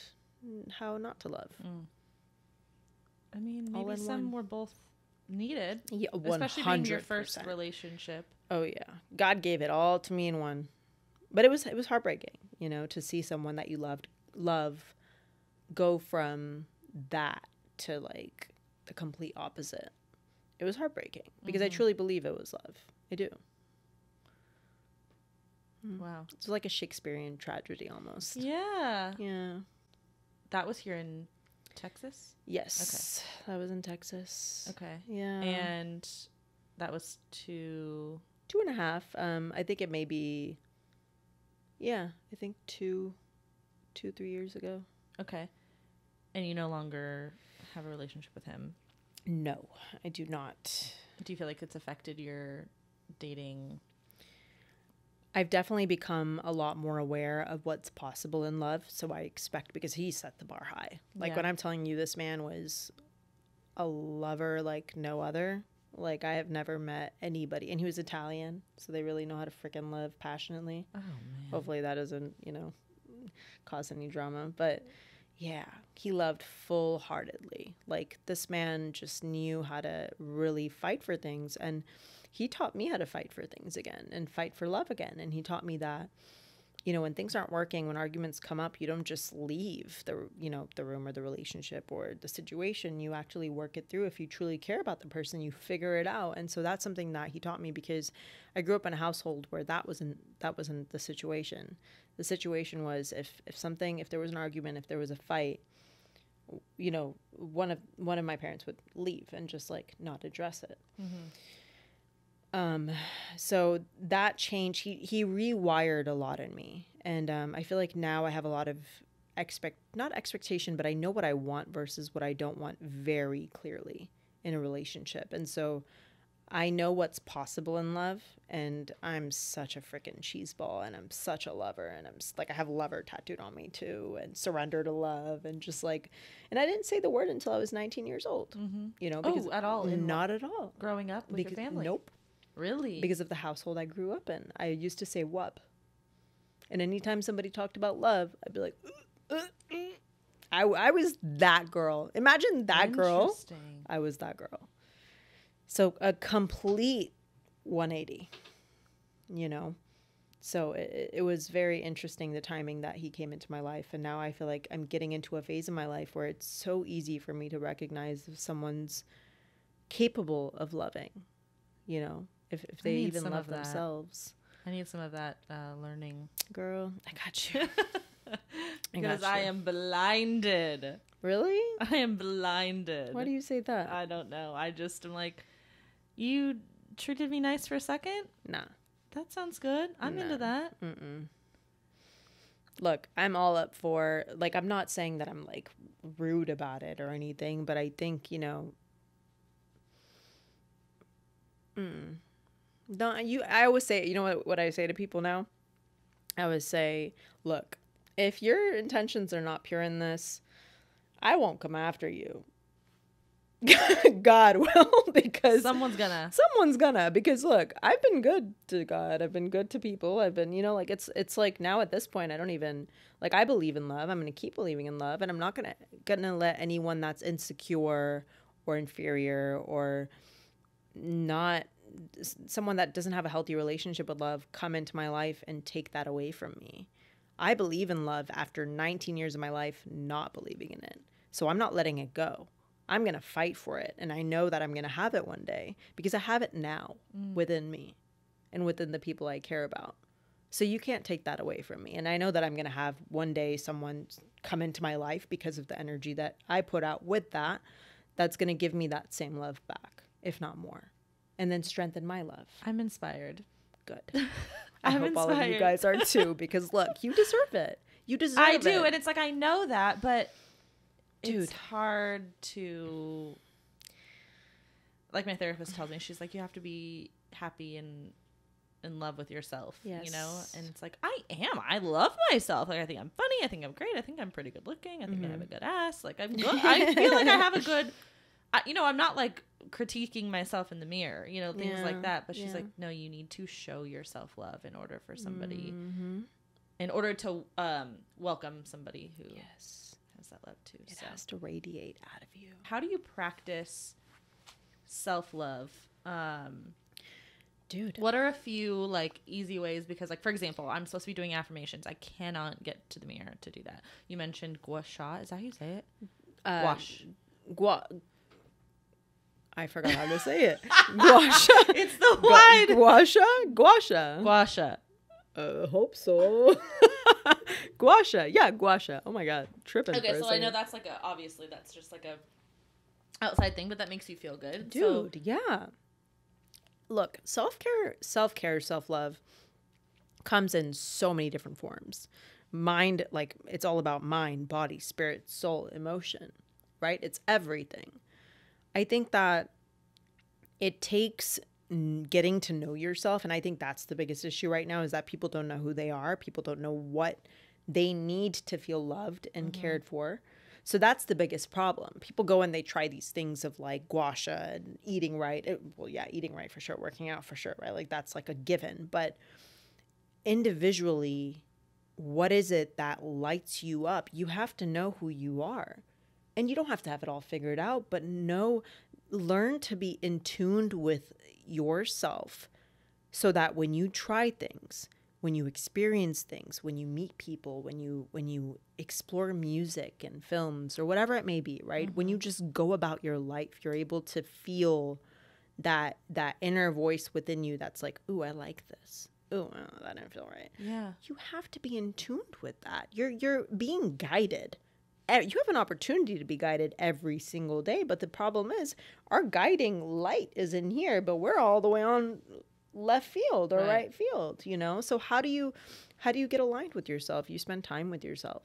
how not to love. I mean, maybe some were both needed. Yeah, 100%. Especially being your first relationship. Oh, yeah. God gave it all to me in one. But it was heartbreaking, you know, to see someone that you love go from that to, like, the complete opposite. It was heartbreaking because I truly believe it was love. I do. Wow. It's like a Shakespearean tragedy almost. Yeah. Yeah. That was here in Texas? Yes. Okay. That was in Texas. Okay. Yeah. And that was 2.5. I think it may be, I think 2, 3 years ago. Okay. And you no longer have a relationship with him? No, I do not. Do you feel like it's affected your dating? I've definitely become a lot more aware of what's possible in love. So I expect, because he set the bar high. Like, when I'm telling you this man was a lover like no other, like, I have never met anybody. And he was Italian, so they really know how to freaking love passionately. Oh, man. Hopefully that doesn't, you know, cause any drama. But Yeah, he loved full-heartedly. Like, this man just knew how to really fight for things, and he taught me how to fight for things again and fight for love again. And he taught me that, you know, when things aren't working, when arguments come up, you don't just leave the, you know, the room or the relationship or the situation. You actually work it through. If you truly care about the person, you figure it out. And so that's something that he taught me, because I grew up in a household where that wasn't the situation. The situation was, if there was an argument, if there was a fight, you know, one of my parents would leave and just like not address it. So that change, he rewired a lot in me. And I feel like now I have a lot of not expectation, but I know what I want versus what I don't want very clearly in a relationship. And so I know what's possible in love, and I'm such a freaking cheeseball, and I'm such a lover, and I have lover tattooed on me too, and surrender to love, and just like, and I didn't say the word until I was 19 years old, you know, because at all? Not at all. Growing up with your family? Nope. Really? Because of the household I grew up in. I used to say wup. And anytime somebody talked about love, I'd be like, I was that girl. Imagine that girl. I was that girl. So a complete 180, you know. So it was very interesting, the timing that he came into my life. And now I feel like I'm getting into a phase in my life where it's so easy for me to recognize if someone's capable of loving, you know, if they even love themselves. I need some of that learning. Girl, I got you. Because I am blinded. Really? I am blinded. Why do you say that? I don't know. I just am like, you treated me nice for a second? Nah. That sounds good. I'm into that. Look, I'm all up for, like, I'm not saying that I'm like rude about it or anything, but I think, you know, I always say, you know what I say to people now? I always say, look, if your intentions are not pure in this, I won't come after you. God will, because someone's gonna, because look, I've been good to God. I've been good to people. I've been, you know, like, it's like now at this point, I don't even, like, I believe in love. I'm going to keep believing in love, and I'm not gonna let anyone that's insecure or inferior or not someone that doesn't have a healthy relationship with love come into my life and take that away from me. I believe in love after 19 years of my life not believing in it. So I'm not letting it go. I'm going to fight for it. And I know that I'm going to have it one day, because I have it now within me and within the people I care about. So you can't take that away from me. And I know that I'm going to have one day someone come into my life because of the energy that I put out with that, that's going to give me that same love back, if not more. And then strengthen my love. I'm inspired. Good. I hope all of you guys are too, because look, you deserve it. You deserve it. I do, and it's like, I know that, but dude, it's hard to, like, my therapist tells me, she's like, you have to be happy and in love with yourself. Yes. You know? And it's like, I love myself. Like, I think I'm funny, I think I'm great, I think I'm pretty good looking, I think I have a good ass, like, I'm good. I feel like I have a good, you know, I'm not like critiquing myself in the mirror, you know, things like that. But she's like, no, you need to show yourself love in order for somebody, in order to welcome somebody who has that love too. It has to radiate out of you. How do you practice self-love? Dude, what are a few like easy ways? Because, like, for example, I'm supposed to be doing affirmations. I cannot get to the mirror to do that. You mentioned gua sha. Is that how you say it? I forgot how to say it. Gua sha. It's the one. Gua sha? Gua sha. Gua sha. Hope so. Gua sha. Yeah, gua sha. Oh my God. Tripping. Okay, so I know that's like obviously that's just like a outside thing, but that makes you feel good. Dude, yeah. Look, self-care, self-love comes in so many different forms. Mind, like, it's all about mind, body, spirit, soul, emotion, right? It's everything. I think that it takes getting to know yourself, and I think that's the biggest issue right now, is that people don't know who they are. People don't know what they need to feel loved and cared for. So that's the biggest problem. People go and they try these things of like gua sha and eating right. Eating right for sure, working out for sure, right? Like, that's like a given. But individually, what is it that lights you up? You have to know who you are. And you don't have to have it all figured out, but learn to be in tune with yourself so that when you try things, when you experience things, when you meet people, when you explore music and films or whatever it may be, right? When you just go about your life, you're able to feel that inner voice within you that's like, ooh, I like this. Ooh, that didn't feel right. Yeah. You have to be in tune with that. You're being guided. You have an opportunity to be guided every single day, but the problem is our guiding light is in here, but we're all the way on left field or right field, you know? So how do you get aligned with yourself? You spend time with yourself.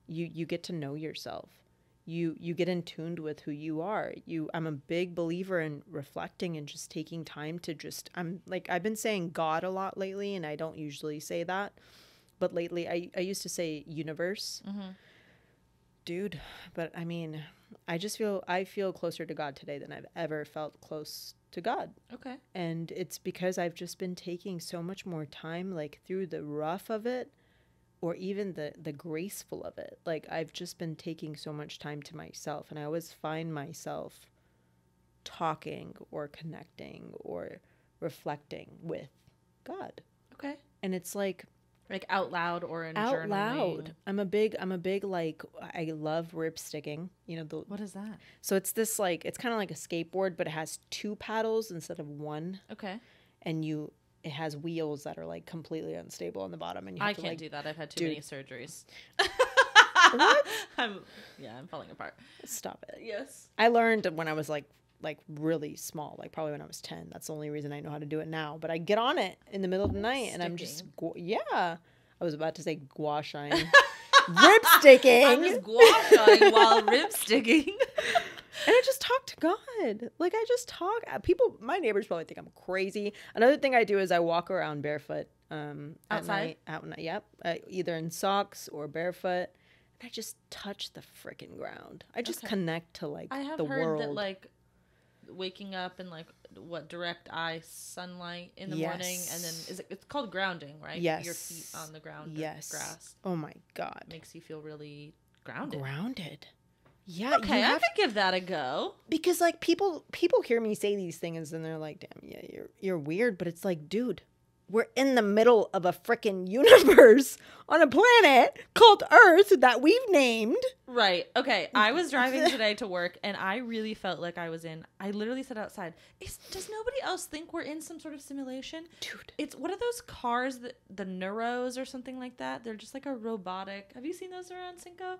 You get to know yourself. You get in tuned with who you are. I'm a big believer in reflecting and just taking time to I've been saying God a lot lately, and I don't usually say that, but lately I used to say universe. Dude, but I mean, I feel closer to God today than I've ever felt close to God. Okay. And it's because I've just been taking so much more time, like through the rough of it, or even the graceful of it. Like I've just been taking so much time to myself, and I always find myself talking or connecting or reflecting with God. Okay. And it's like out loud or in out journaling. loud. I'm a big like, I love rip sticking. You know, What is that? so it's this like, it's kind of like a skateboard, but it has 2 paddles instead of 1. Okay. And it has wheels that are like completely unstable on the bottom, and you have I to can't like do that. I've had too many surgeries. What? I'm falling apart. Stop it. Yes. I learned when I was like really small, like probably when I was 10. That's the only reason I know how to do it now. But I get on it in the middle of the night and I'm just yeah. I was about to say gua shying. Rib sticking. I'm just gua shying while rib sticking. And I just talk to God. Like I just talk. My neighbors probably think I'm crazy. Another thing I do is I walk around barefoot Outside? at night. Yep. Either in socks or barefoot. And I just touch the freaking ground. I just connect to like I have the heard world. that like waking up in like direct eye sunlight in the morning, and then it's called grounding, right? Yes. Your feet on the ground. Yes. Grass. Oh my God. Makes you feel really grounded. Yeah. Okay, I could give that a go. Because like people hear me say these things and they're like, damn, yeah, you're weird. But it's like, dude, we're in the middle of a freaking universe on a planet called Earth that we've named. Right. Okay. I was driving today to work and I really felt like I literally said outside, does nobody else think we're in some sort of simulation? Dude. What are those cars, the Neuros or something like that? They're just like a robotic. Have you seen those around, Cinco?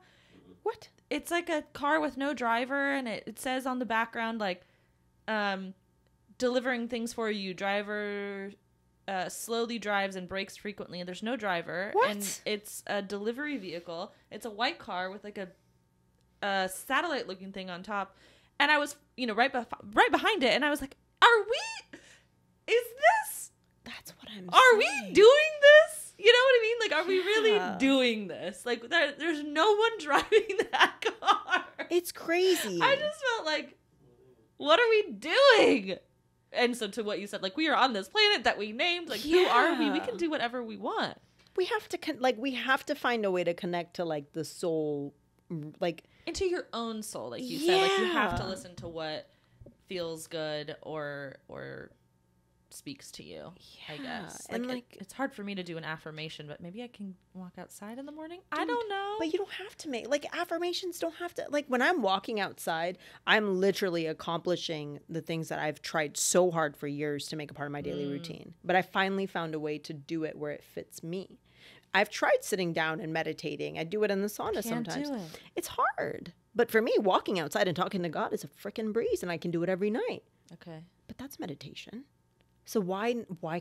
What? It's like a car with no driver, and it says on the background, like, delivering things for you. Driver slowly drives and brakes frequently, and there's no driver. What? And it's a delivery vehicle. It's a white car with like a satellite-looking thing on top. And I was, right behind it, and I was like, That's what I'm Are saying. we doing this? You know what I mean? Like, are we really doing this? Like, there's no one driving that car. It's crazy. I just felt like, what are we doing? And so to what you said, like, we are on this planet that we named. Like, who are we? We can do whatever we want. We have to find a way to connect to like the soul, like into your own soul, like you said. Like, you have to listen to what feels good or speaks to you, I guess. And it's hard for me to do an affirmation, but maybe I can walk outside in the morning. I don't know. But you don't have to make, like, affirmations don't have to, like, when I'm walking outside, I'm literally accomplishing the things that I've tried so hard for years to make a part of my daily routine. But I finally found a way to do it where it fits me. I've tried sitting down and meditating. I do it in the sauna sometimes. Do it. It's hard. But for me, walking outside and talking to God is a freaking breeze, and I can do it every night. Okay. But that's meditation. So why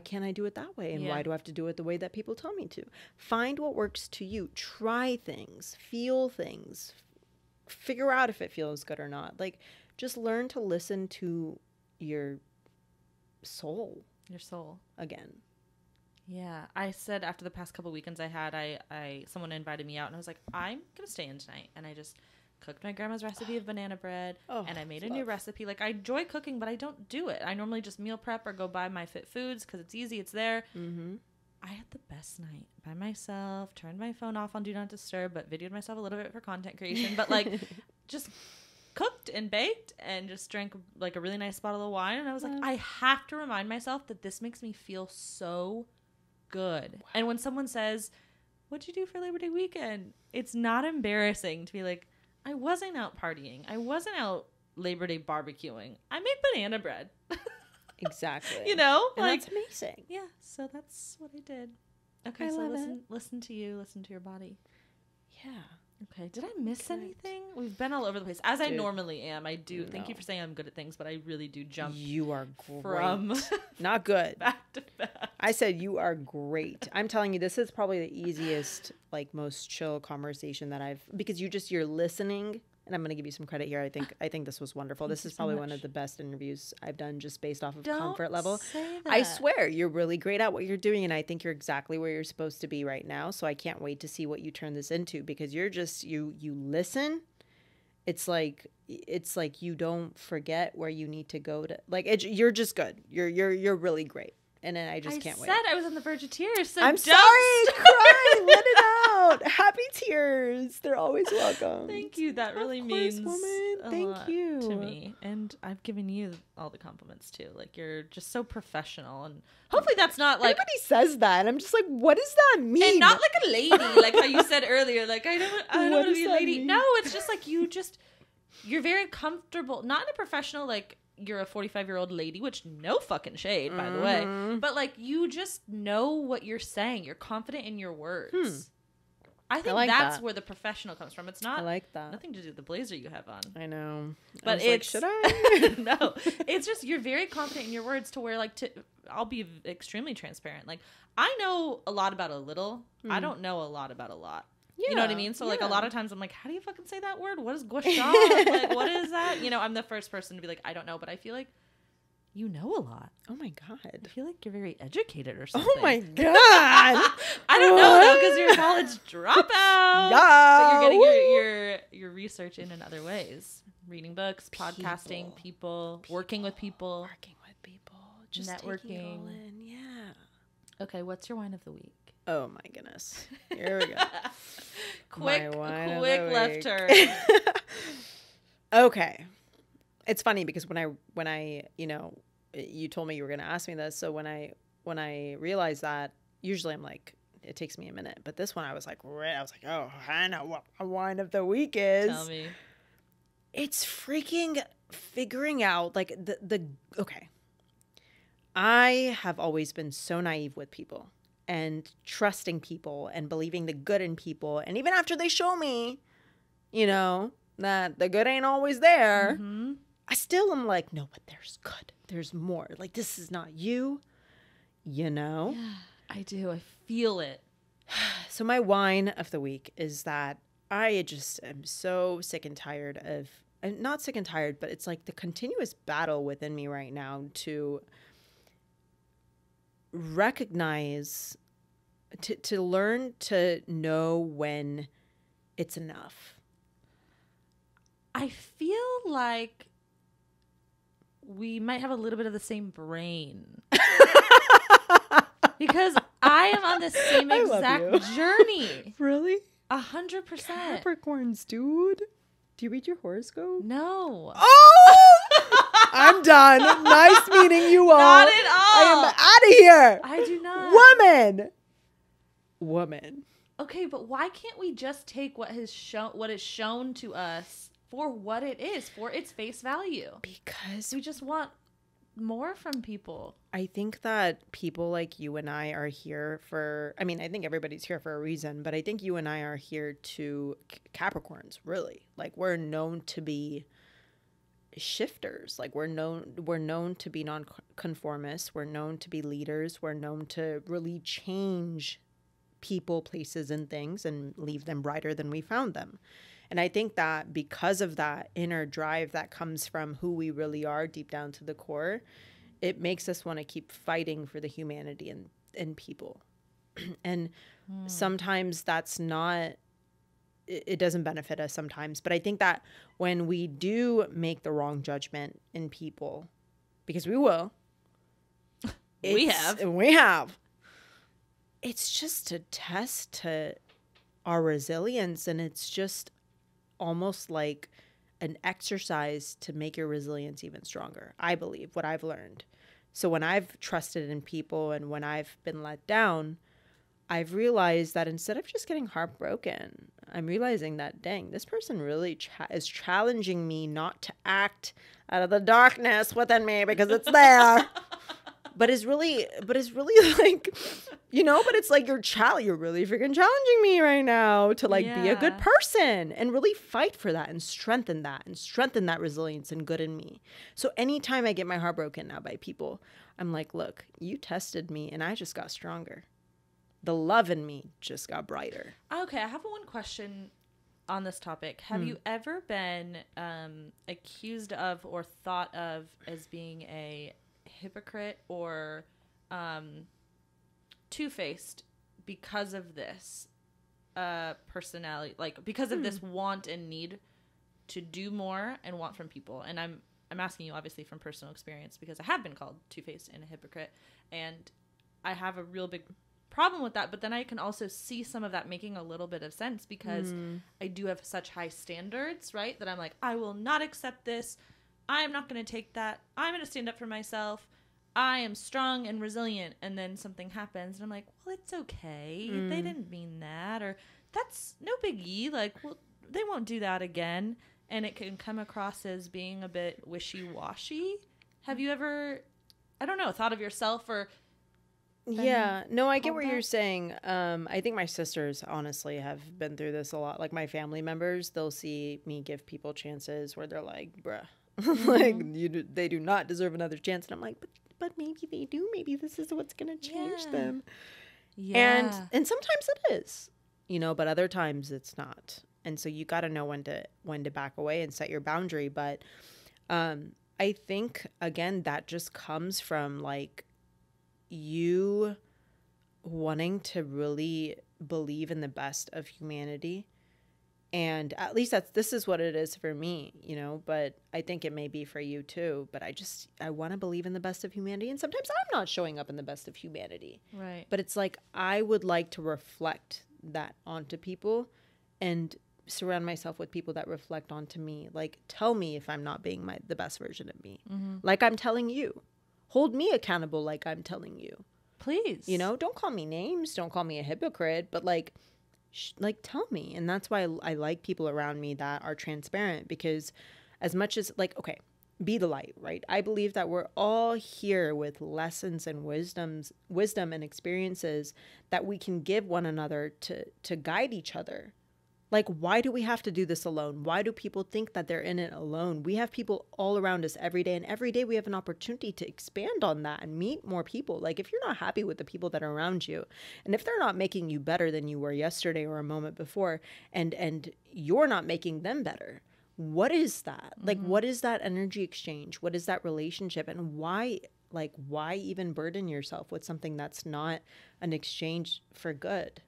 can't I do it that way? And why do I have to do it the way that people tell me to? Find what works to you. Try things. Feel things. Figure out if it feels good or not. Like, just learn to listen to your soul. Your soul. Again. Yeah. I said after the past couple weekends I had, someone invited me out and I was like, I'm going to stay in tonight. And I just cooked my grandma's recipe of banana bread, and I made a new recipe. Like, I enjoy cooking, but I don't do it. I normally just meal prep or go buy my Fit Foods because it's easy. It's there. Mm-hmm. I had the best night by myself, turned my phone off on Do Not Disturb, but videoed myself a little bit for content creation, but like just cooked and baked and just drank like a really nice bottle of wine. And I was like, I have to remind myself that this makes me feel so good. Wow. And when someone says, what'd you do for Labor Day weekend? It's not embarrassing to be like, I wasn't out partying. I wasn't out Labor Day barbecuing. I made banana bread. Exactly. You know? And like, that's amazing. Yeah, so that's what I did. Okay, I so love listen to you, listen to your body. Yeah. Okay, did I miss anything? We've been all over the place, as I normally am. I do. Thank you for saying I'm good at things, but I really do jump. You are great. From not good. back to back. I said you are great. I'm telling you, this is probably the easiest, like most chill conversation that because you're listening. And I'm going to give you some credit here. I think this was wonderful. This is probably one of the best interviews I've done just based off of comfort level. Say that. I swear you're really great at what you're doing. And I think you're exactly where you're supposed to be right now. So I can't wait to see what you turn this into, because you're just, you listen. It's like you don't forget where you need to go to, like, you're just good. You're really great. And then I can't wait. I said I was on the verge of tears. So I'm sorry. Cry. Let it out. Happy tears. They're always welcome. Thank you. That really means woman. Thank lot you to me. And I've given you all the compliments too. Like, you're just so professional, and hopefully that's not like everybody says that. And I'm just like, what does that mean? And not like a lady, like how you said earlier. Like, I don't want to be a lady. Mean? No, it's just like you're very comfortable. Not in a professional like, you're a 45-year-old lady, which no fucking shade, by the way. But like, you just know what you're saying. You're confident in your words. I think that's where the professional comes from. It's not. I like that. Nothing to do with the blazer you have on. I know. But it's like, should I? No, it's just you're very confident in your words to where like I'll be extremely transparent. Like, I know a lot about a little. I don't know a lot about a lot. Yeah, you know what I mean? So, like, a lot of times I'm like, how do you fucking say that word? What is guasha? Like, what is that? You know, I'm the first person to be like, I don't know, but I feel like you know a lot. Oh, my God. I feel like you're very educated or something. Oh, my God. I don't know, though, because you're a college dropout. Yeah. But you're getting your research in other ways. Reading books, podcasting, people, working with people. Just networking. Taking it all in. Yeah. Okay, what's your wine of the week? Oh my goodness. Here we go. quick left turn. Okay. It's funny because when I, you told me you were going to ask me this. So when I realized that, usually I'm like, it takes me a minute, but this one I was like, oh, I know what my wine of the week is. Tell me. It's freaking figuring out like okay. I have always been so naive with people and trusting people and believing the good in people. And even after they show me, that the good ain't always there, I still am like, no, but there's good. There's more. Like, this is not you, Yeah, I do. I feel it. So my wine of the week is that I just am so sick and tired of, not sick and tired, but it's like the continuous battle within me right now to recognize, to learn to know when it's enough. I feel like we might have a little bit of the same brain. Because I am on the same exact journey. Really? 100%. Capricorns, dude. Do you read your horoscope? No. Oh! I'm done. Nice meeting you all. Not at all. I am out of here. I do not. Woman. Okay, but why can't we just take what is shown to us for what it is, for its face value? Because we just want more from people. I think that people like you and I are here for, I think everybody's here for a reason, but I think you and I are here to Capricorns, really. Like, we're known to be shifters. Like, we're known to be non-conformists. We're known to be leaders. We're known to really change people, places, and things and leave them brighter than we found them. And I think that because of that inner drive that comes from who we really are deep down to the core, it makes us want to keep fighting for the humanity in people. And sometimes that's not, it doesn't benefit us sometimes. But I think that when we do make the wrong judgment in people, because we will. We have. it's just a test to our resilience, and it's just almost like an exercise to make your resilience even stronger. I believe what I've learned. So when I've trusted in people and when I've been let down, I've realized that instead of just getting heartbroken, I'm realizing that, dang, this person really is challenging me not to act out of the darkness within me because it's there. but it's really like, you know, but it's like you're really freaking challenging me right now to like be a good person and really fight for that and strengthen that resilience and good in me. So anytime I get my heart broken now by people, I'm like, look, you tested me and I just got stronger. The love in me just got brighter. Okay, I have one question on this topic. Have you ever been accused of or thought of as being a hypocrite or two-faced because of this personality, like because of this want and need to do more and want from people? And I'm asking you obviously from personal experience because I have been called two-faced and a hypocrite, and I have a real big problem with that. But then I can also see some of that making a little bit of sense because I do have such high standards, right? That I'm like, I will not accept this. I'm not going to take that. I'm going to stand up for myself. I am strong and resilient. And then something happens and I'm like, well, it's okay. They didn't mean that. Or that's no biggie. Like, well, they won't do that again. And it can come across as being a bit wishy-washy. Have you ever, I don't know, thought of yourself or... Yeah, no, I get what you're saying. I think my sisters honestly have been through this a lot. Like my family members, they'll see me give people chances where they're like, bruh, like they do not deserve another chance. And I'm like, but maybe they do. Maybe this is what's going to change them. Yeah. And sometimes it is, you know, but other times it's not. And so you got to know when to back away and set your boundary. But I think, again, that just comes from like, you wanting to really believe in the best of humanity. And at least this is what it is for me, you know, but I think it may be for you too. But I want to believe in the best of humanity. And sometimes I'm not showing up in the best of humanity. Right. But it's like, I would like to reflect that onto people and surround myself with people that reflect onto me. Like, tell me if I'm not being the best version of me. Like I'm telling you. Hold me accountable like I'm telling you. Please. You know, don't call me names. Don't call me a hypocrite. But like tell me. And that's why I like people around me that are transparent. Because as much as like, okay, be the light, right? I believe that we're all here with lessons and wisdom and experiences that we can give one another to guide each other. Like, why do we have to do this alone? Why do people think that they're in it alone? We have people all around us every day, and every day we have an opportunity to expand on that and meet more people. Like, if you're not happy with the people that are around you, and if they're not making you better than you were yesterday or a moment before, and you're not making them better, what is that? Like, what is that energy exchange? What is that relationship? And why even burden yourself with something that's not an exchange for good?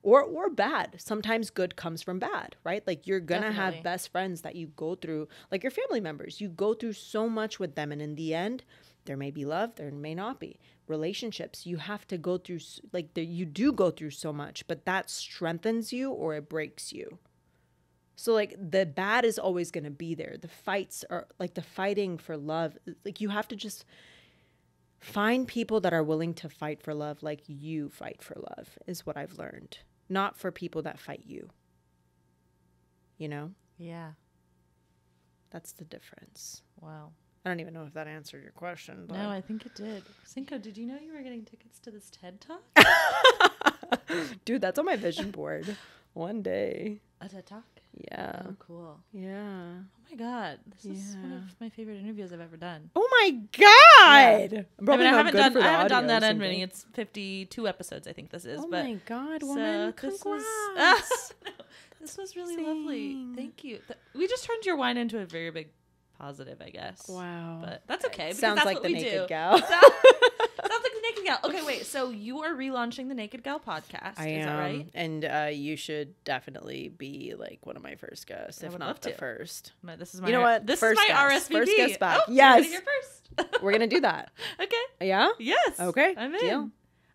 Or bad. Sometimes good comes from bad, right? Like you're going to have best friends that you go through, like your family members. You go through so much with them. And in the end, there may be love, there may not be. Relationships, you have to go through, you do go through so much, but that strengthens you or it breaks you. So like the bad is always going to be there. The fights are like the fighting for love. Like you have to just find people that are willing to fight for love like you fight for love is what I've learned. Not for people that fight you. You know? Yeah. That's the difference. Wow. I don't even know if that answered your question. But... No, I think it did. Cinco, did you know you were getting tickets to this TED Talk? Dude, that's on my vision board. One day. A TED Talk? Yeah. Oh, cool. Yeah. Oh my God. This is one of my favorite interviews I've ever done. Oh my God. Yeah. I haven't done that in many. It's 52 episodes, I think this is. Oh but my God, woman. So Congrats. This was really lovely. Thank you. We just turned your wine into a very big positive, I guess. Wow. But that's okay. Sounds that's like what the we Naked do. Gal. Sounds like the Naked Gal. Okay, wait. So you are relaunching the Naked Gal podcast. I am. Is that right? And you should definitely be like one of my first guests, if not the first. This is my. You know what? This first is my guest. RSVP. First guest back. Oh, yes. You're first. We're gonna do that. Okay. Yeah. Yes. Okay. I'm in. Deal.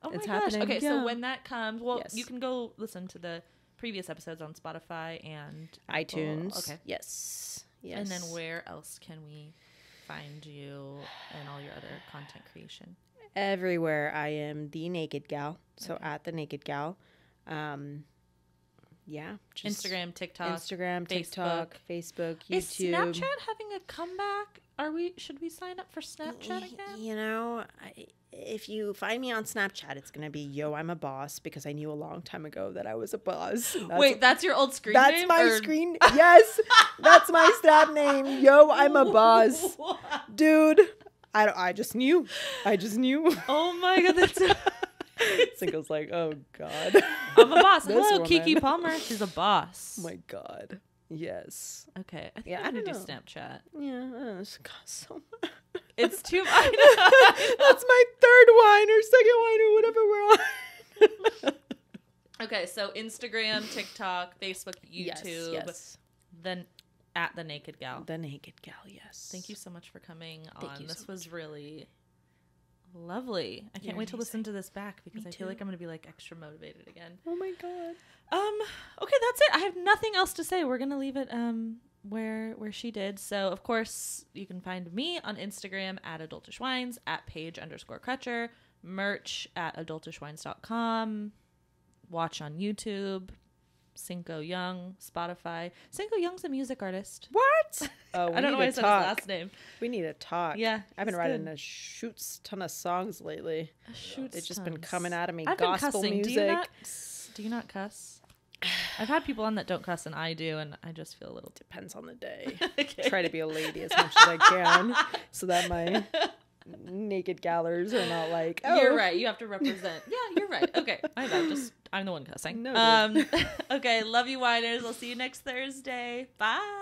Oh It's my gosh. happening. Okay, Yeah. so when that comes, well, Yes. you can go listen to the previous episodes on Spotify and iTunes. Apple. Okay. Yes. Yes. And then where else can we find you and all your other content creation? Everywhere I am the Naked Gal. So Okay. at the Naked Gal. Yeah. Just Instagram, TikTok, Instagram, TikTok, Facebook, Is YouTube. Snapchat having a comeback? Should we sign up for Snapchat again? You know, if you find me on Snapchat, it's gonna be Yo, I'm a boss, because I knew a long time ago that I was a boss. Wait, that's your old screen that's name? my or- screen. Yes, that's my Snap name. Yo, I'm a boss, dude. I just knew. Oh my god, that's Single's like, oh god. I'm a boss. This Hello, woman. Kiki Palmer. She's a boss. Oh my god. Yes. Okay, I think Yeah, I'm I gonna do don't know. Snapchat. Yeah, it's cost so much. It's too. I know. That's my third wine or second wine or whatever we're on. Okay, so Instagram, TikTok, Facebook, YouTube, Yes. then at the Naked Gal. The Naked Gal, yes. Thank you so much for coming Thank on. you This so was really lovely. I can't You're wait to listen amazing. to this back because Me I feel like too. I'm gonna be like extra motivated again. Oh my god. Okay, that's it. I have nothing else to say. We're gonna leave it where she did. So of course you can find me on Instagram at adultishwines, at page_crutcher, merch at adultishwines.com, watch on YouTube, Cinco Young, Spotify. Cinco Young's a music artist. What? Oh, we I don't know why I need to said his talk. last name. We need to talk. Yeah, I've been he's writing good. a shoots ton of songs lately. Shoots It's just been tons. coming out of me. I've been Gospel cussing. music. Do you not cuss? I've had people on that don't cuss, and I do, and I just feel a little. Depends on the day. Okay. Try to be a lady as much as I can so that my naked gallers are not like, oh. You're right. You have to represent. Yeah, you're right. Okay, I know. I'm the one cussing. No, Okay, love you, whiners. I'll see you next Thursday. Bye.